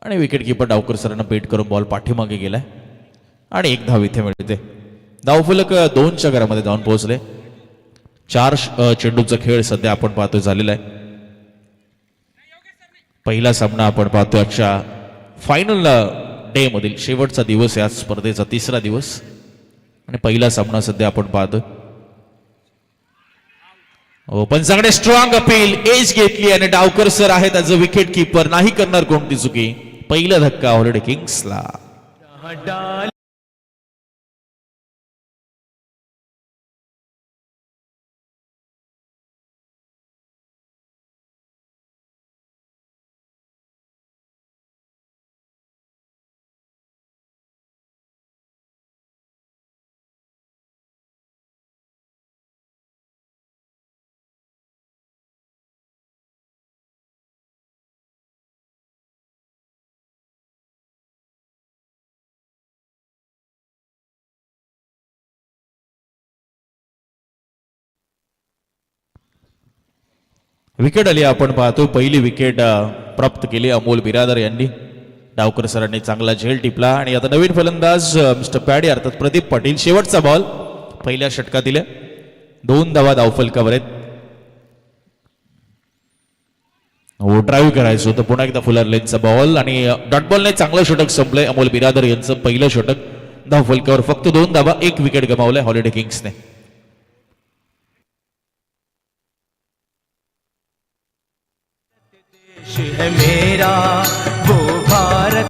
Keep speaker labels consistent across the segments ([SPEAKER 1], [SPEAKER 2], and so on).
[SPEAKER 1] आणि wicket keeper Dawkar सरांना बेट करून बॉल पाठीमागे गेलाय आणि एक धाव इथे मिळते. धावफलक 2च्या घरामध्ये जाऊन पोहोचले. 4 चेंडूचा खेळ सध्या आपण पाहतोय झालेला आहे. पहिला सामना आपण पाहतोय आजच्या फायनल डे मधील शेवटचा दिवस या स्पर्धेचा 3रा दिवस आणि पहिला सामना सध्या आपण पाहतोय. पण सगळे स्ट्रॉंग अपील एज घेतली आणि डावकर सर आहेत ॲज अ विकेट किपर. नाही करणार कोणती चुकी. पहिला धक्का हॉलिडे किंग्सला. विकेट आली आपण पाहतो. पहिली विकेट प्राप्त केली अमोल बिरादर यांनी. डावकर सरांनी चांगला झेल टिपला आणि आता नवीन फलंदाज मिस्टर पॅडी अर्थात प्रदीप पाटील. शेवटचा बॉल पहिल्या षटकातील 2 धावा धावफलकावर आहेत. हो ड्राईव्ह करायचं होतं. पुन्हा एकदा फुलर लेनचा बॉल आणि डॉट बॉलने चांगलं षटक संपलंय. अमोल बिरादर यांचं पहिलं षटक. धावफलकावर फक्त 2 धावा. 1 विकेट गमावलाय हॉलिडे किंग्सने.
[SPEAKER 2] है मेरा वो भारत.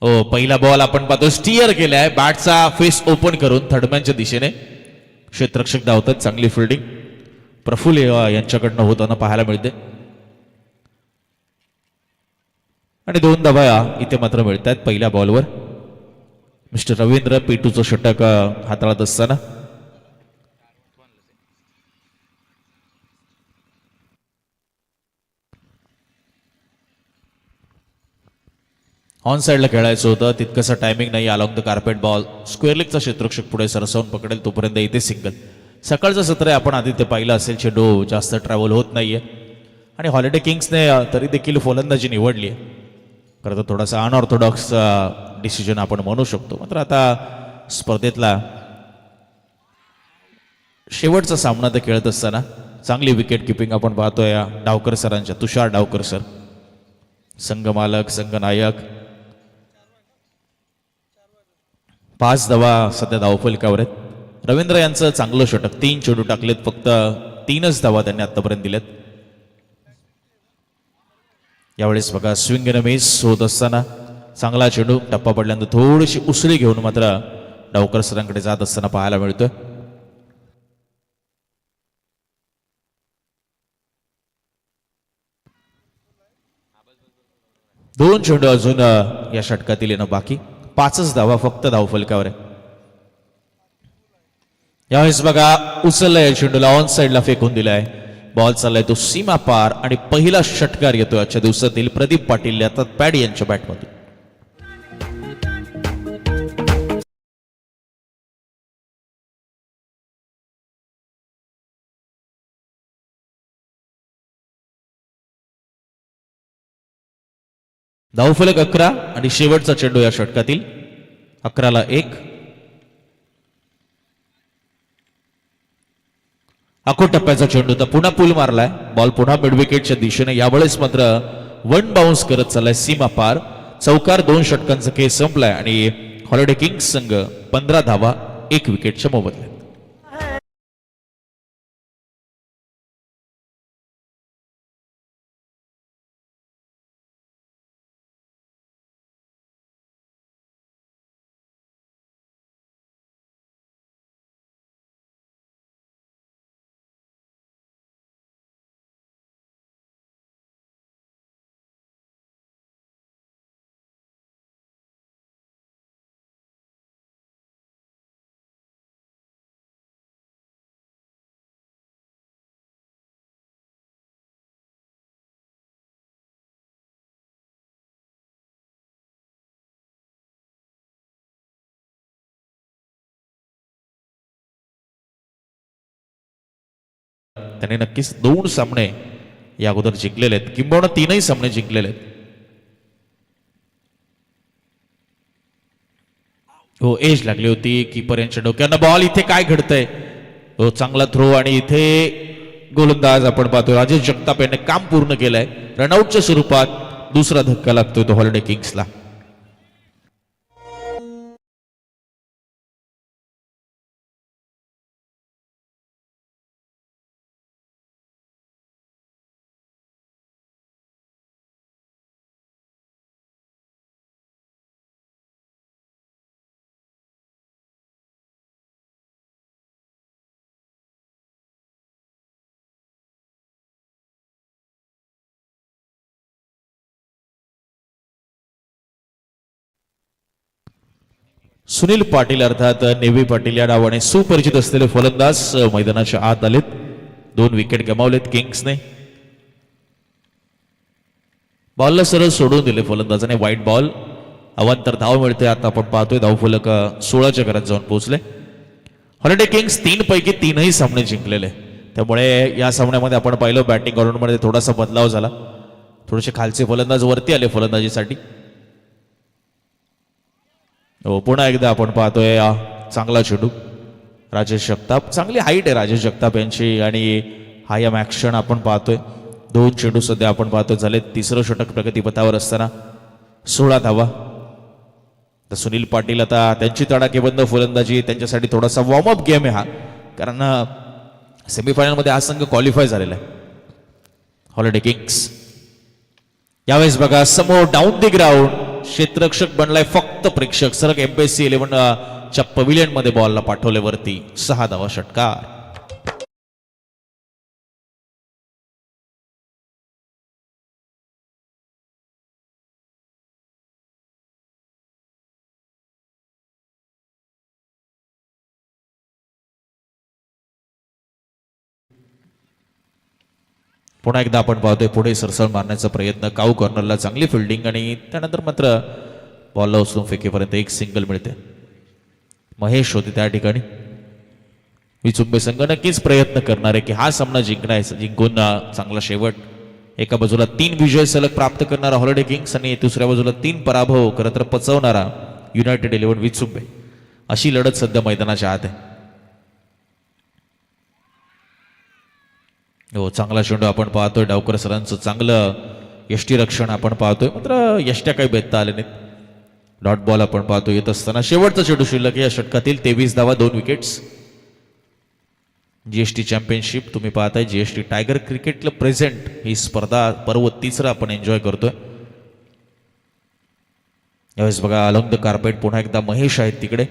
[SPEAKER 1] हो पहिला बॉल आपण पाहतो स्टिअर केलाय बॅटचा फेस ओपन करून थर्डमॅनच्या दिशेने. क्षेत्ररक्षक धावतात. चांगली फिल्डिंग प्रफुल्ल यांच्याकडनं होताना पाहायला मिळते आणि 2 धावा इथे मात्र मिळत आहेत पहिल्या बॉलवर. मिस्टर रवींद्र पेटूचं षटक हाताळत असताना ऑन साईडला खेळायचं होतं. तितकंसं टायमिंग नाही. Along the carpet ball square लेगचा क्षेत्ररक्षक पुढे सरसावून पकडेल तोपर्यंत इथे सिंगल. सकाळचं सत्र आहे आपण आधी ते पाहिलं असेल. चेंडू जास्त ट्रॅव्हल होत नाहीये आणि हॉलिडे किंग्सने तरी देखील फलंदाजी निवडली आहे. खरं तर थोडासा अनऑर्थोडॉक्स डिसिजन आपण म्हणू शकतो. मात्र आता स्पर्धेतला शेवटचा सामना ते खेळत असताना चांगली विकेट किपिंग आपण पाहतोय डावकर सरांच्या. तुषार डावकर सर संघमालक संघनायक. 5 धावा सध्या धावफलकावर आहेत. रवींद्र यांचं चांगलं षटक. 3 चेंडू टाकलेत. फक्त 3च धावा त्यांनी आतापर्यंत दिल्यात. यावेळेस बघा स्विंग एन मिस होत असताना चांगला चेंडू टप्पा पडल्यानंतर थोडीशी उसळी घेऊन मात्र डावकर सरांकडे जात असताना पाहायला मिळतोय. दोन चेंडू अजून या षटकातील येणं बाकी. 5च धावा फक्त धावफलकावर आहे. यावेळेस बघा उचललाय चेंडूला ऑन साईडला फेकून दिलाय. बॉल चाललाय तो सीमा पार आणि पहिला षटकार येतोय आजच्या दिवसातील प्रदीप पाटील आता पॅडी यांच्या बॅटमधून. धावफलक 11 आणि शेवटचा चेंडू या षटकातील. 11ला 1. आखो टप्प्याचा चेंडू तर पुन्हा पूल मारलाय. बॉल पुन्हा मिड विकेटच्या दिशेने. यावेळेस मात्र 1 बाउन्स करत चाललाय सीमा पार. चौकार 2 षटकांचा खेळ संपलाय आणि हॉलिडे किंग्स संघ 15 धावा 1 विकेटच्या मोबदल्यात. त्यांनी नक्कीच 2 सामने या अगोदर जिंकलेले आहेत, किंबहुना 3ही सामने जिंकलेले आहेत. हो, एज लागली होती कीपर यांच्या डोक्यानं. बॉल इथे काय घडतंय. हो, चांगला थ्रो आणि इथे गोलंदाज आपण पाहतोय राजेश जगताप यांनी काम पूर्ण केलंय. रनआउटच्या स्वरूपात दुसरा धक्का लागतोय तो हॉलिडे किंग्सला. सुनील पाटील अर्थात नेव्ही पाटील या नावाने सुपरिचित असलेले फलंदाज मैदानाच्या आत आलेत. 2 विकेट गमावलेत किंग्सने. बॉलला सरळ सोडून दिले फलंदाजाने. वाईट बॉल. अवांतर धाव मिळते. आता आपण पाहतोय धावफलक 16च्या घरात जाऊन पोहोचले. हॉलिडे किंग्स 3 पैकी 3ही सामने जिंकलेले. त्यामुळे या सामन्यामध्ये आपण पाहिलं बॅटिंग ऑर्डरमध्ये थोडासा बदलाव झाला. थोडेसे खालचे फलंदाज वरती आले फलंदाजीसाठी. हो, पुन्हा एकदा आपण पाहतोय चांगला चेंडू राजेश जगताप. चांगली हाईट आहे राजेश जगताप यांची आणि हा या ॲक्शन आपण पाहतोय. 2 चेंडू सध्या आपण पाहतोय झाले. 3रं षटक प्रगतीपथावर असताना 16 धावा. तर सुनील पाटील आता त्यांची तडाखेबंद फलंदाजी, त्यांच्यासाठी थोडासा वॉर्मअप गेम आहे हा, कारण सेमीफायनलमध्ये हा संघ क्वालिफाय झालेला आहे हॉलिडे किंग्स. यावेळेस बघा समोर डाऊन दी ग्राउंड क्षेत्ररक्षक बनलाय फक्त प्रेक्षक. सरक एम्बेसी 11 च्या पविलियन मध्ये बॉलला पाठवले वरती. 6 धावा षटकार. पुन्हा एकदा आपण पाहतोय पुढे सरसळ मारण्याचा प्रयत्न. काऊ कॉर्नरला चांगली फिल्डिंग आणि त्यानंतर मात्र बॉलला उचलून फेकीपर्यंत 1 सिंगल मिळते. महेश होते त्या ठिकाणी. विचुंबे संघ नक्कीच प्रयत्न करणार आहे की हा सामना जिंकून चांगला शेवट. एका बाजूला 3 विजय सलग प्राप्त करणारा हॉलिडे किंग्स आणि दुसऱ्या बाजूला 3 पराभव खरं तर पचवणारा युनायटेड 11 विचुंबे. अशी लढत सध्या मैदानाच्या आत आहे. हो, चांगला चेंडू आपण पाहतोय. डावकर सरांचं चांगलं यष्टीरक्षण आपण पाहतोय. मात्र यष्ट्या काही बेतता आले नाहीत. डॉट बॉल आपण पाहतोय येत असताना शेवटचा चेंडू शिल्लक या षटकातील. 23 धावा 2 विकेट्स. जीएसटी चॅम्पियनशिप तुम्ही पाहताय. जीएसटी टायगर क्रिकेट प्रेझेंट ही स्पर्धा पर्व 3रं आपण एन्जॉय करतोय. यावेळेस बघा अलॉंग द कार्पेट पुन्हा एकदा महेश आहेत तिकडे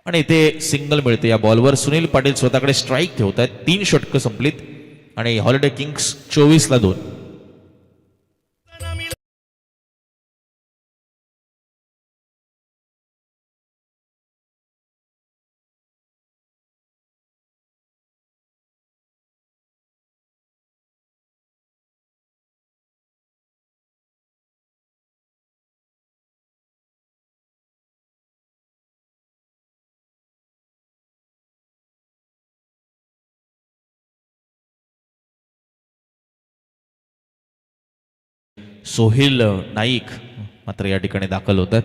[SPEAKER 1] आणि इथे सिंगल मिळते या बॉलवर. सुनील पाटील स्वतःकडे स्ट्राईक ठेवत आहेत. 3 षटकं संपलीत आणि हॉलिडे किंग्स 24ला 2. सोहेल नाईक मात्र या ठिकाणी दाखल होतात.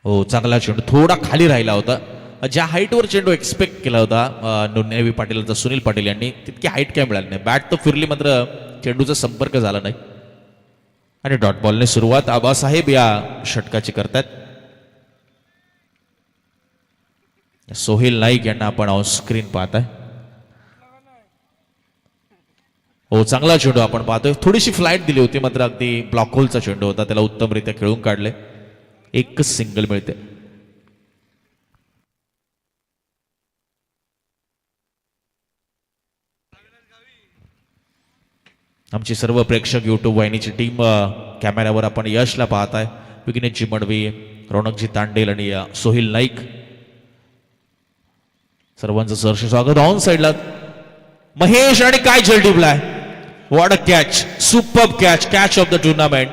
[SPEAKER 1] हो, चांगला चेंडू थोडा खाली राहिला होता. ज्या हाईटवर चेंडू एक्सपेक्ट केला होता नेव्ही पाटील सुनील पाटील यांनी तितकी हाईट काय मिळाली नाही. बॅट तर फिरली मात्र चेंडूचा संपर्क झाला नाही. आणि डॉट बॉलने सुरुवात आबासाहेब या षटकाची करतात. सोहेल नाईक यांना आपण ऑन स्क्रीन पाहताय. हो, चांगला चेंडू आपण पाहतोय. थोडीशी फ्लाईट दिली होती मात्र अगदी ब्लॉक होलचा चेंडू होता. त्याला उत्तमरित्या खेळून काढले. 1च सिंगल मिळते. आमची सर्व प्रेक्षक युट्यूब वाहिनीची टीम कॅमेऱ्यावर आपण यशला पाहताय. विघ्नेशजी मडवी, रौनकजी तांडेल आणि सोहेल नाईक सर्वांचं सहर्ष स्वागत. ऑन साइडला महेश आणि काय झेल टिपलाय. What a catch. Superb catch. Catch of the tournament.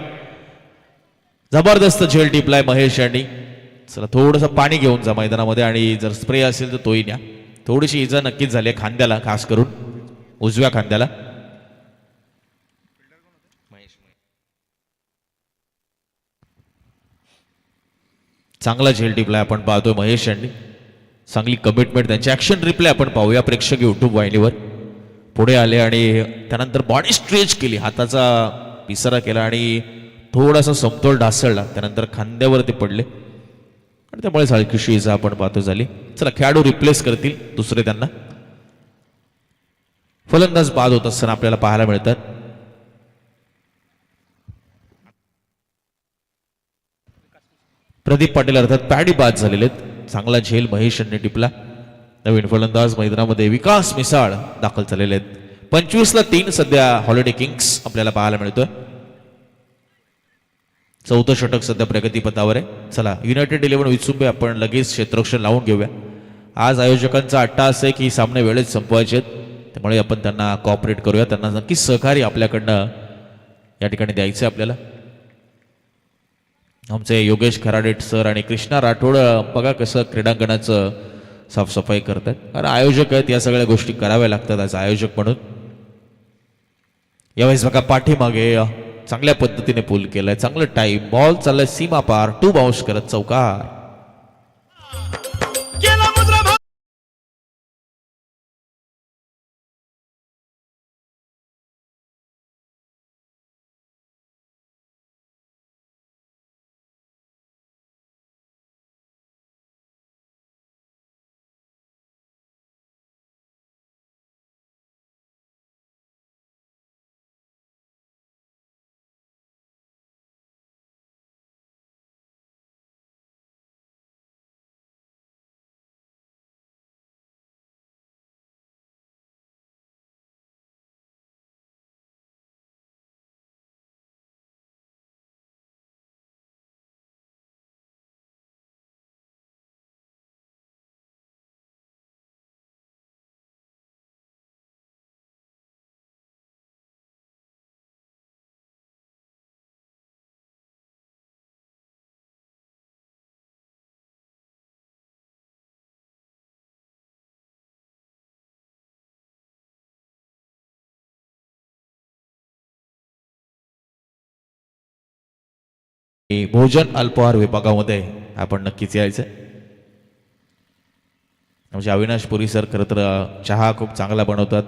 [SPEAKER 1] जबरदस्त झेल टिपलाय महेश यांनी. चला थोडंसं पाणी घेऊन जा मैदानामध्ये आणि जर स्प्रे असेल तर तोही न्या. थोडीशी इजा नक्कीच झाली आहे खांद्याला, खास करून उजव्या खांद्याला. चांगला झेल टिपलाय आपण पाहतोय महेश यांनी. चांगली कमिटमेंट त्यांची. ऍक्शन रिप्ले आपण पाहूया प्रेक्षक युट्यूब वाहिनीवर. पुढे आले आणि त्यानंतर बॉडी स्ट्रेच केली, हाताचा पिसारा केला आणि थोडासा समतोल ढासळला, त्यानंतर खांद्यावरती पडले आणि त्यामुळे हलकीशी इजा आपण पाहतो झाली. चला खेळाडू रिप्लेस करतील दुसरे त्यांना. फलंदाज बाद होत असताना आपल्याला पाहायला मिळतात. प्रदीप पाटील अर्थात पॅडी बाद झालेले आहेत. चांगला झेल महेश यांनी टिपला. नवीन फलंदाज मैदानामध्ये विकास मिसाळ दाखल झालेले आहेत. 25-3 सध्या हॉलिडे किंग्स आपल्याला पाहायला मिळतोय. चौथं षटक सध्या प्रगतीपथावर आहे. चला युनायटेड 11 विचुंबे आपण लगेच क्षेत्ररक्षण लावून घेऊया. आज आयोजकांचा अट्टा असं आहे की सामने वेळेत संपवायचे आहेत, त्यामुळे आपण त्यांना कॉपरेट करूया. त्यांना नक्कीच सहकार्य आपल्याकडनं या ठिकाणी द्यायचं आहे आपल्याला. आमचे योगेश खराडेट सर आणि कृष्णा राठोड बघा कसं क्रीडांगणाचं साफसफाई करतात. कारण आयोजक आहेत, या सगळ्या गोष्टी कराव्या लागतात आज आयोजक म्हणून. यावेळेस बघा पाठीमागे चांगल्या पद्धतीने पूल केलाय. चांगलं टाईम बॉल चाललाय सीमा पार, 2 बाउन्स करत चौकार. भोजन अल्पहार विभागामध्ये आपण नक्कीच यायचं. म्हणजे अविनाश पुरी सर खरं तर चहा खूप चांगला बनवतात.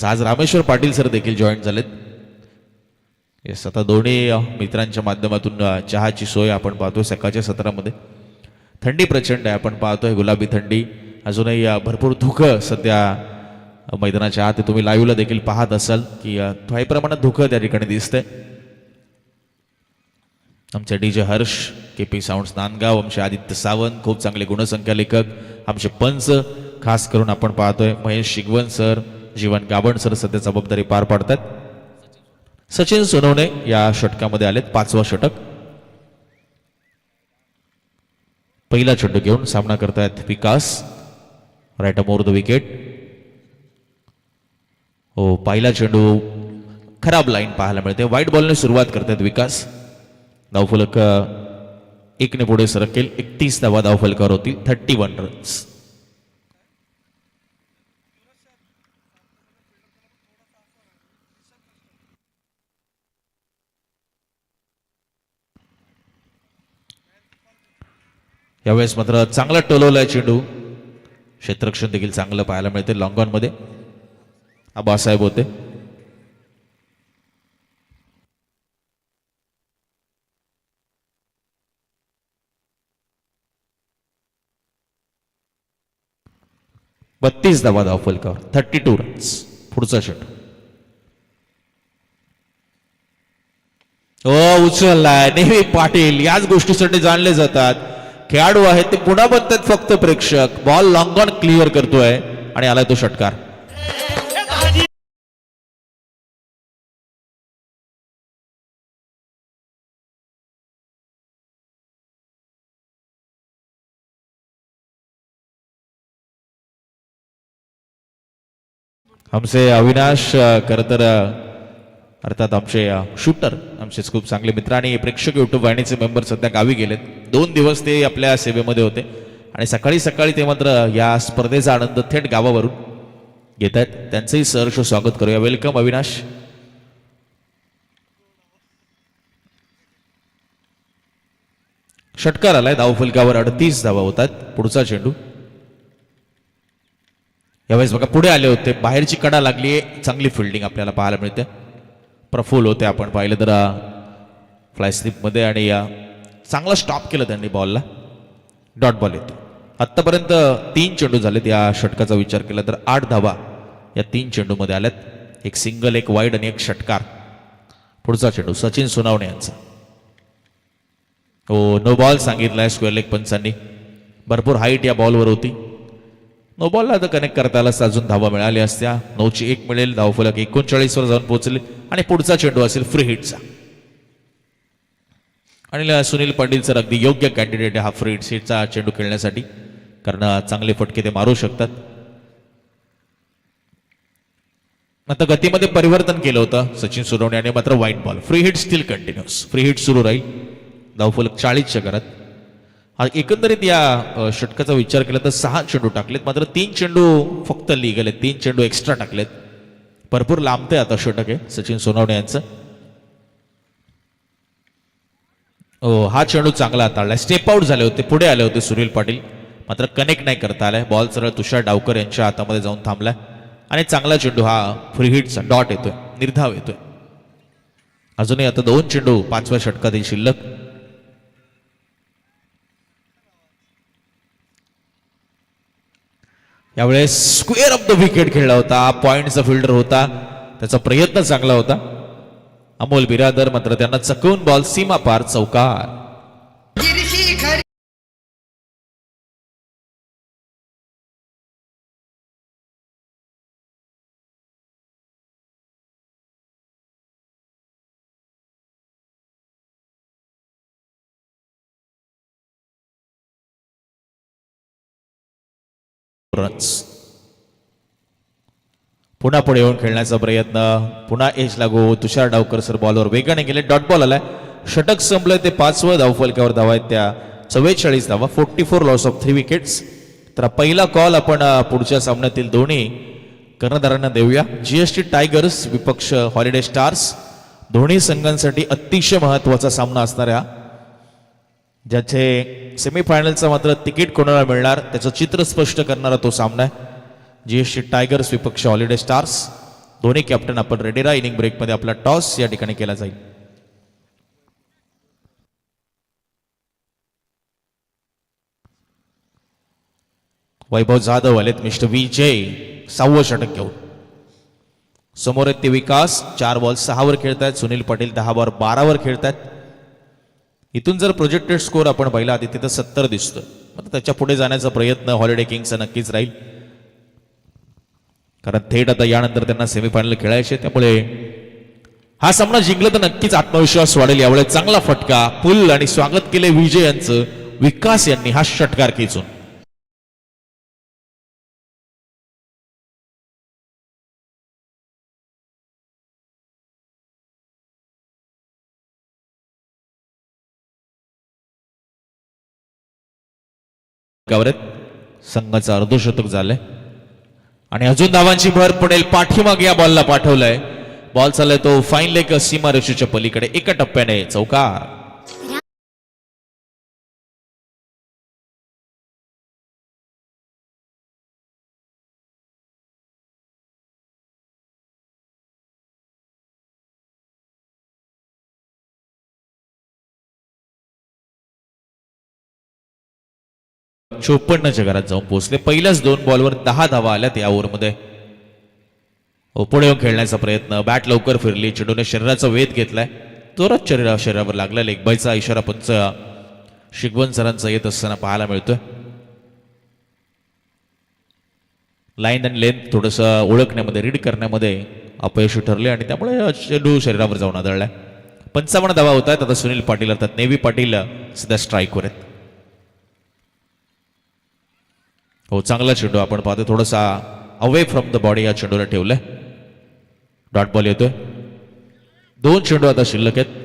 [SPEAKER 1] आज रामेश्वर पाटील सर देखील जॉईन झालेत. येस, आता दोन्ही मित्रांच्या माध्यमातून चहाची सोय आपण पाहतोय सकाळच्या सत्रामध्ये. थंडी प्रचंड आहे, आपण पाहतोय गुलाबी थंडी. अजूनही भरपूर धुकं सध्या मैदानाच्या आत तुम्ही लाईव्हला देखील पाहत असाल की काही प्रमाणात धुकं त्या ठिकाणी दिसतंय. आमचे DJ Harsh, KP sounds Nandgaon, आमचे आदित्य सावंत खूप चांगले गुणसंख्या लेखक, आमचे पंच खास करून आपण पाहतोय महेश शिगवन सर, जीवन गाबण सर सध्या जबाबदारी पार पाडतात. सचिन सोनवणे या षटकामध्ये आलेत. 5वा षटक. पहिला चेंडू घेऊन सामना करतायत Vikas. Right more the wicket. हो, पहिला चेंडू खराब लाईन पाहायला मिळते. व्हाईट बॉलने सुरुवात करतात विकास. धावफलक 1 पुढे सरकेल. 31 धावा धावफलकावर होतील. 31 रन्स. यावेळेस मात्र चांगला टोलवलाय चेंडू. क्षेत्ररक्षण देखील चांगलं पाहायला मिळते. लॉंग ऑन मध्ये आबासाहेब होते. बत्तीस धावा धावफलकावर. 32 रन्स. पुढचा षट. उचललाय. नेहमी पाटील याच गोष्टीसाठी जाणले जातात. खेळाडू आहेत ते पुन्हा बनतात फक्त प्रेक्षक. बॉल लॉंग ऑन क्लिअर करतोय आणि आलाय तो षटकार. हमसे अविनाश खरं तर अर्थात आमचे शूटर आमचेच खूप चांगले मित्र आणि प्रेक्षक युट्यूब वाहिनीचे मेंबर सध्या गावी गेलेत. 2 दिवस ते आपल्या सेवेमध्ये होते आणि सकाळी सकाळी ते मात्र या स्पर्धेचा आनंद थेट गावावरून घेत आहेत. त्यांचंही सहर्ष स्वागत करूया. वेलकम अविनाश. षटकार आलाय. धावफलकावर 38 धावा होतात. पुढचा चेंडू यावेळेस बघा पुढे आले होते, बाहेरची कडा लागली. चांगली फिल्डिंग आपल्याला पाहायला मिळते. प्रफुल होते आपण पाहिलं तर फ्लाय स्लिपमध्ये आणि चांगला स्टॉप केलं त्यांनी बॉलला. डॉट बॉल येतो. आत्तापर्यंत 3 चेंडू झालेत. या षटकाचा विचार केला तर 8 धावा या 3 चेंडूमध्ये आल्यात. एक सिंगल, एक वाईड आणि एक षटकार. पुढचा चेंडू सचिन सोनावणे यांचा. हो, नो बॉल सांगितलाय स्क्वेअर लेग पंचांनी. भरपूर हाईट या बॉलवर होती. नो बॉलला तर कनेक्ट करता आला अजून धावा मिळाल्या असत्या. 9ची 1 मिळेल. धावफलक 39 वर जाऊन पोहोचले आणि पुढचा चेंडू असेल फ्री हिटचा. आणि सुनील पाटील सर अगदी योग्य कॅन्डिडेट आहे हा फ्री हिटचा चेंडू खेळण्यासाठी, कारण चांगले फटके ते मारू शकतात. आता गतीमध्ये परिवर्तन केलं होतं सचिन सोनवणे आणि मात्र वाईट ball. Free hit steel continuous. Free hit सुरू राहील. धावफलक 40च्या घरात. एकंदरीत या षटकाचा विचार केला तर 6 चेंडू टाकलेत, मात्र 3 चेंडू फक्त लिगल आहेत. 3 चेंडू एक्स्ट्रा टाकलेत. भरपूर लांबते आता षटक आहे सचिन सोनवणे यांचं. हा चेंडू चांगला हाताळलाय. स्टेप आउट झाले होते, पुढे आले होते सुनील पाटील, मात्र कनेक्ट नाही करता आलाय. बॉल सरळ तुषार डावकर यांच्या हातामध्ये जाऊन थांबलाय आणि चांगला चेंडू हा फ्री हिटचा डॉट येतोय, निर्धाव येतोय. अजूनही आता 2 चेंडू 5व्या षटकातील शिल्लक. यावेळेस स्क्वेअर ऑफ द विकेट खेळला होता. पॉइंटचा फिल्डर होता, त्याचा प्रयत्न चांगला होता. अमोल बिरादर, मात्र त्यांना चकवून बॉल सीमा पार चौकार. पुन्हा पुढे येऊन खेळण्याचा प्रयत्न. पुन्हा एज लागू. तुषार डावकर सर बॉलवर वेगाने गेले. डॉट बॉल आलाय. षटक संपलंय. ते 5वं धावफलकावर धावा आहेत त्या 44 धावा. 44 लॉस ऑफ 3 विकेट्स. तर पहिला कॉल आपण पुढच्या सामन्यातील दोन्ही कर्णधारांना देऊया. जीएसटी टायगर्स विपक्ष हॉलिडे स्टार्स. दोन्ही संघांसाठी अतिशय महत्वाचा सामना असणाऱ्या, ज्याचे सेमीफायनलचं मात्र तिकीट कोणाला मिळणार त्याचं चित्र स्पष्ट करणारा तो सामना आहे. जीएसटी टायगर्स विपक्ष हॉलिडे स्टार्स. दोन्ही कॅप्टन आपण रेडी राहा. इनिंग ब्रेकमध्ये आपला टॉस या ठिकाणी केला जाईल. वैभव जाधव आलेत. मिस्टर विजय 6वं षटक घेऊन. समोर आहेत ते विकास. 4 बॉल 6 वर खेळतायत. सुनील पाटील 10 बॉल 12 वर खेळतायत. इथून जर प्रोजेक्टेड स्कोर आपण पाहिला आधी तिथं 70 दिसतोय, मात्र त्याच्या पुढे जाण्याचा प्रयत्न हॉलिडे किंग्सचा नक्कीच राहील, कारण थेट आता यानंतर त्यांना सेमीफायनल खेळायचे. त्यामुळे हा सामना जिंकला तर नक्कीच आत्मविश्वास वाढेल. यावेळेस चांगला फटका पुल आणि स्वागत केले विजय यांचं. विकास यांनी हा षटकार खेचून. संघाचं अर्धशतक झालंय आणि अजून धावांची भर पडेल. पाठीमाग या बॉलला पाठवलाय. बॉल चाललाय तो फाईन लेग सीमा रेषेच्या पलीकडे. एका टप्प्याने चौकार. - 54च्या घरात जाऊन पोहोचले. पहिल्याच 2 बॉलवर 10 धावा आल्यात या ओव्हरमध्ये. पुढे येऊन खेळण्याचा प्रयत्न. बॅट लवकर फिरली. चेंडूने शरीराचा वेध घेतलाय. जोरात शरीरावर लागला. लेग बायचा इशारा पंच शिगवन सरांचा येत असताना पाहायला मिळतोय. लाईन अँड लेंथ थोडस ओळखण्यामध्ये, रीड करण्यामध्ये अपयशी ठरले आणि त्यामुळे चेंडू शरीरावर जाऊन आदळलाय. 55 धावा होत आहेत. आता सुनील पाटील अर्थात नेव्ही पाटील सध्या स्ट्राईकवर आहेत. हो, चांगला चेंडू आपण पाहतो. थोडासा अवे फ्रॉम द बॉडी या चेंडूला ठेवलंय. डॉट बॉल येतोय. 2 चेंडू आता शिल्लक आहेत.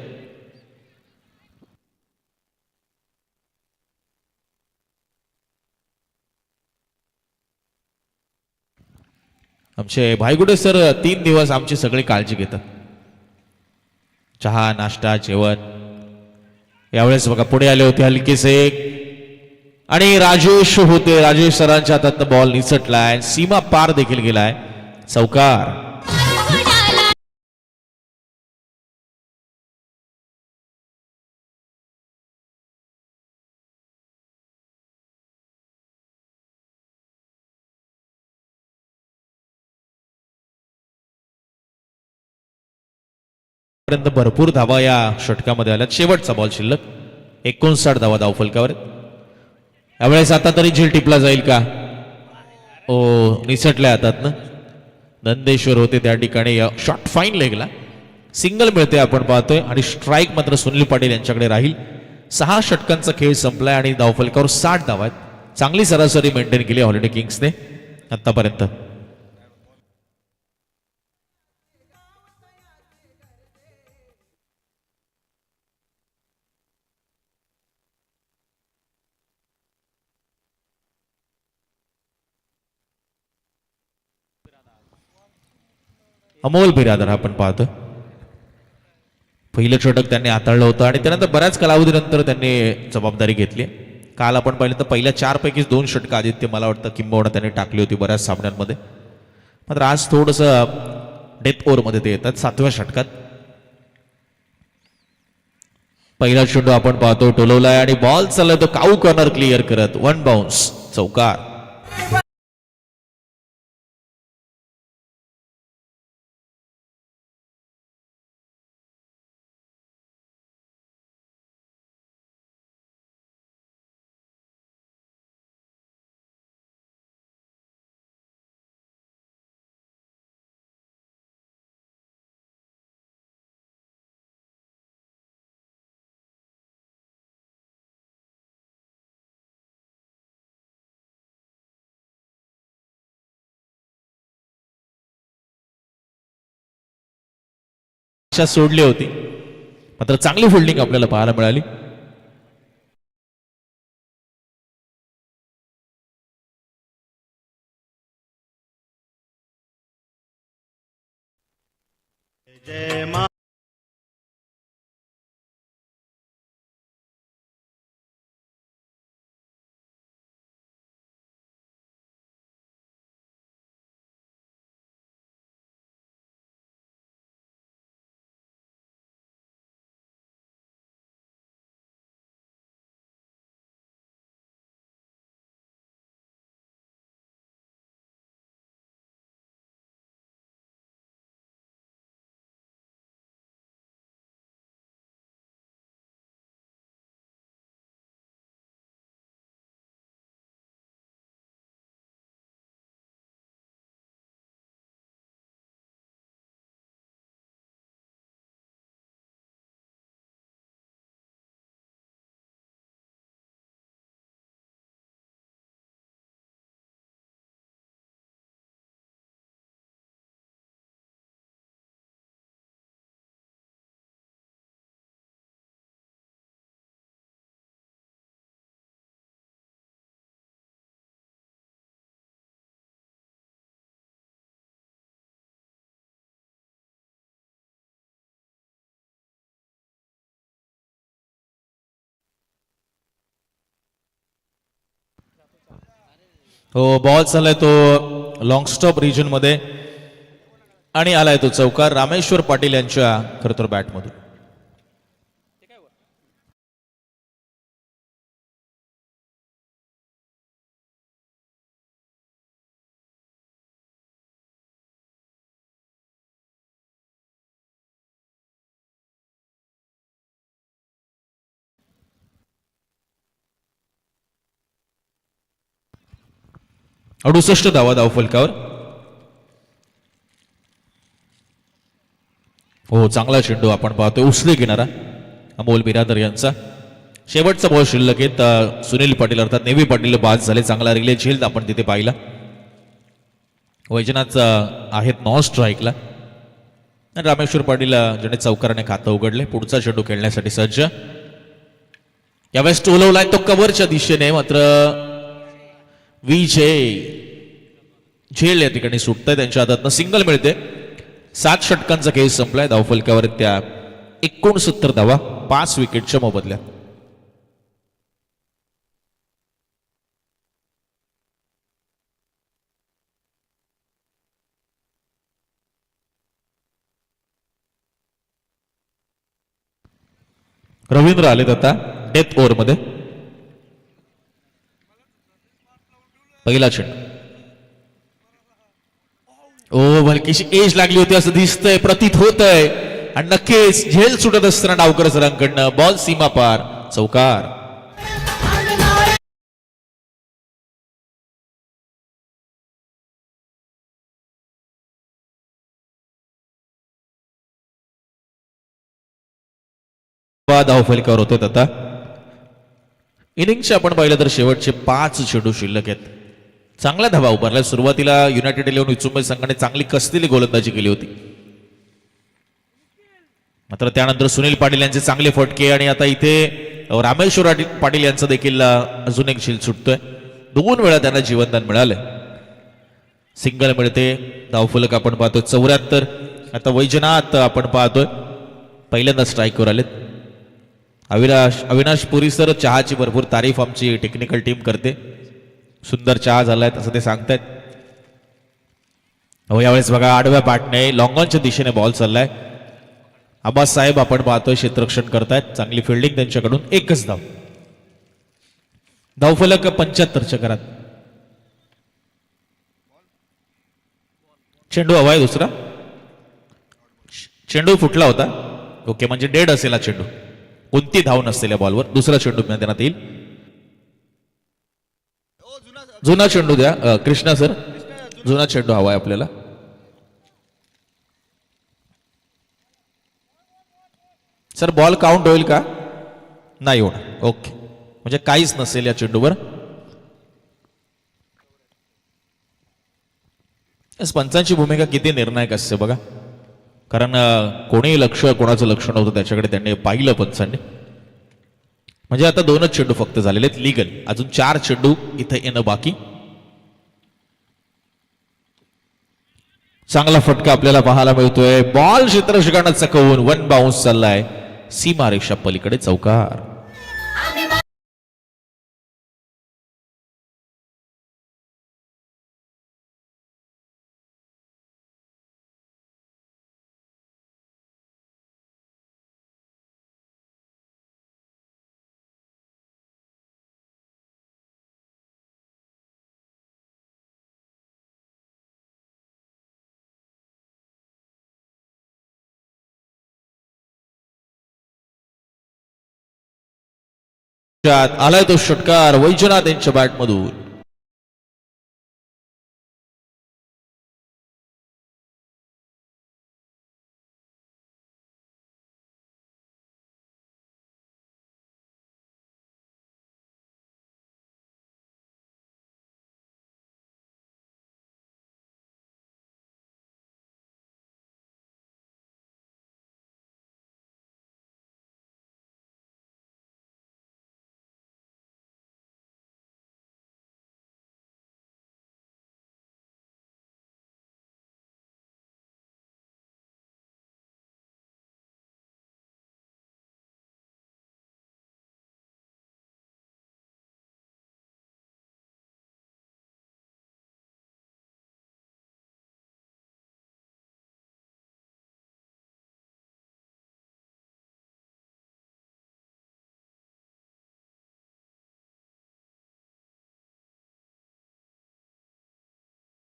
[SPEAKER 1] आमचे भाईगुडे सर 3 दिवस आमची सगळी काळजी घेतात. चहा नाश्ता जेवण. यावेळेस बघा पुढे आले होते हलकेसे आणि राजेश होते. राजेश सरांच्या हातात बॉल निसटलाय. सीमा पार देखील गेलाय. चौकार. भरपूर धावा या षटकामध्ये आल्यात. शेवटचा बॉल शिल्लक. 59 धावा धावफलकावर. यावेळेस आता तरी झेल टिपला जाईल का? ओ निसटल्या हातात ना. नंदेश्वर होते त्या ठिकाणी. Shot fine लेगला. सिंगल मिळते आपण पाहतोय आणि स्ट्राईक मात्र सुनील पाटील यांच्याकडे राहील. 6 षटकांचा खेळ संपलाय आणि धावफलकावर 60 धावा आहेत. चांगली सरासरी मेंटेन केली हॉलिडे किंग्सने आतापर्यंत. अमोल बिरादर आपण पाहतो. पहिलं षटक त्यांनी हाताळलं होतं आणि त्यानंतर बऱ्याच कालावधीनंतर त्यांनी जबाबदारी घेतली. काल आपण पाहिलं तर पहिल्या 4 पैकी 2 षटकं आदित्य मला वाटतं किंबहुना त्यांनी टाकली होती बऱ्याच सामन्यांमध्ये. मात्र आज थोडंसं डेथ ओव्हरमध्ये ते येतात 7व्या षटकात. पहिला चेंडू आपण पाहतो टोलवलाय आणि बॉल चाललाय तो काऊ कॉर्नर क्लिअर करत 1 बाउन्स. चौकार. सोडली होती मात्र चांगली फिल्डिंग आपल्याला पाहायला मिळाली.
[SPEAKER 2] जय मा
[SPEAKER 1] हो बॉल चाललाय तो लॉंग स्टॉप रिजन मध्ये आणि आलाय तो चौकार रामेश्वर पाटील यांच्या खरं तर बॅटमधून. अडुसष्ट धावा धावफलकावर. हो चांगला चेंडू आपण पाहतोय उसले किनारा अमोल बिरादर यांचा. शेवटचा बॉल शिल्लक आहे. सुनील पाटील अर्थात नेव्ही पाटील बाद झाले. चांगला रिले झेल आपण तिथे पाहिला. वैजनाथ आहेत नॉन स्ट्राईकला. आणि रामेश्वर पाटील ज्याने चौकाराने खातं उघडले. पुढचा चेंडू खेळण्यासाठी सज्ज. यावेळेस टोलवलाय तो कव्हरच्या दिशेने, मात्र विजय झेल या ठिकाणी सुटतंय. त्यांच्या हातातनं सिंगल मिळते. 7 षटकांचा खेळ संपलाय. धावफलकावर त्या 69 धावा 5 विकेटच्या मोबदल्यात. रवींद्र आलेत आता डेथ ओव्हर मध्ये. पहिला चेंडू. ओ भलकीशी एज लागली होती असं दिसतंय, प्रतीत होतंय. आणि नक्कीच झेल सुटत असताना डावकर सरांकडनं बॉल सीमा पार, चौकार. धावफलकावर होते आता. इनिंगचे आपण पाहिलं तर शेवटचे 5 चेंडू शिल्लक आहेत. चांगल्या धावा उभारल्या. सुरुवातीला युनायटेड 11 विचुंबई संघाने चांगली कसलेली गोलंदाजी केली होती, मात्र त्यानंतर सुनील पाटील यांचे चांगले फटके आणि आता इथे रामेश्वर पाटील यांचा देखील अजून एक झेल सुटतोय. 2 वेळा त्यांना जीवनदान मिळालंय. सिंगल मिळते. धावफलक आपण पाहतोय 74. आता वैजनाथ आपण पाहतोय पहिल्यांदा स्ट्राईकवर आलेत. अविनाश पुरी सर, चहाची भरपूर तारीफ आमची टेक्निकल टीम करते. सुंदर चहा झालाय असं ते सांगतायत. हो, यावेळेस बघा आडव्या पाटने लॉंगॉनच्या दिशेने बॉल चाललाय. अब्बास साहेब आपण पाहतोय क्षेत्ररक्षण करतायत. चांगली फिल्डिंग त्यांच्याकडून. 1च धाव. धावफलक 75च्या घरात. चेंडू हवाय दुसरा. चेंडू फुटला होता. ओके, म्हणजे डेड असेल हा चेंडू. कोणती धाव नसलेल्या या बॉलवर दुसरा चेंडू देण्यात येईल. जुना चेंडू द्या कृष्णा सर. जुना चेंडू हवाय आपल्याला. सर बॉल काउंट होईल का? नाही होणार. ओके, म्हणजे काहीच नसेल या चेंडूवर. पंचांची भूमिका किती निर्णायक असते बघा. कारण कोणीही कोणाचं लक्ष नव्हतं त्याच्याकडे, त्यांनी पाहिलं पंचांनी. म्हणजे आता 2च चेंडू फक्त झालेले आहेत लीगल. अजून 4 चेंडू इथे येणं बाकी. चांगला फटका आपल्याला पाहायला मिळतोय. बॉल क्षेत्ररक्षकांना चकवून 1 बाउन्स चाललाय. सीमारेषा पलीकडे चौकार. आलाय तो षटकार वैजनाथ यांच्या बॅटमधून.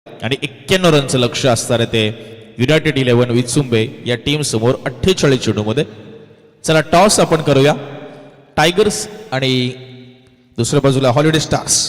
[SPEAKER 1] आणि 91 रनचं लक्ष असणार आहे ते युनायटेड 11 विचुंबे या टीम समोर 48 चेंडू मध्ये. चला टॉस आपण करूया. टायगर्स आणि दुसऱ्या बाजूला हॉलिडे स्टार्स.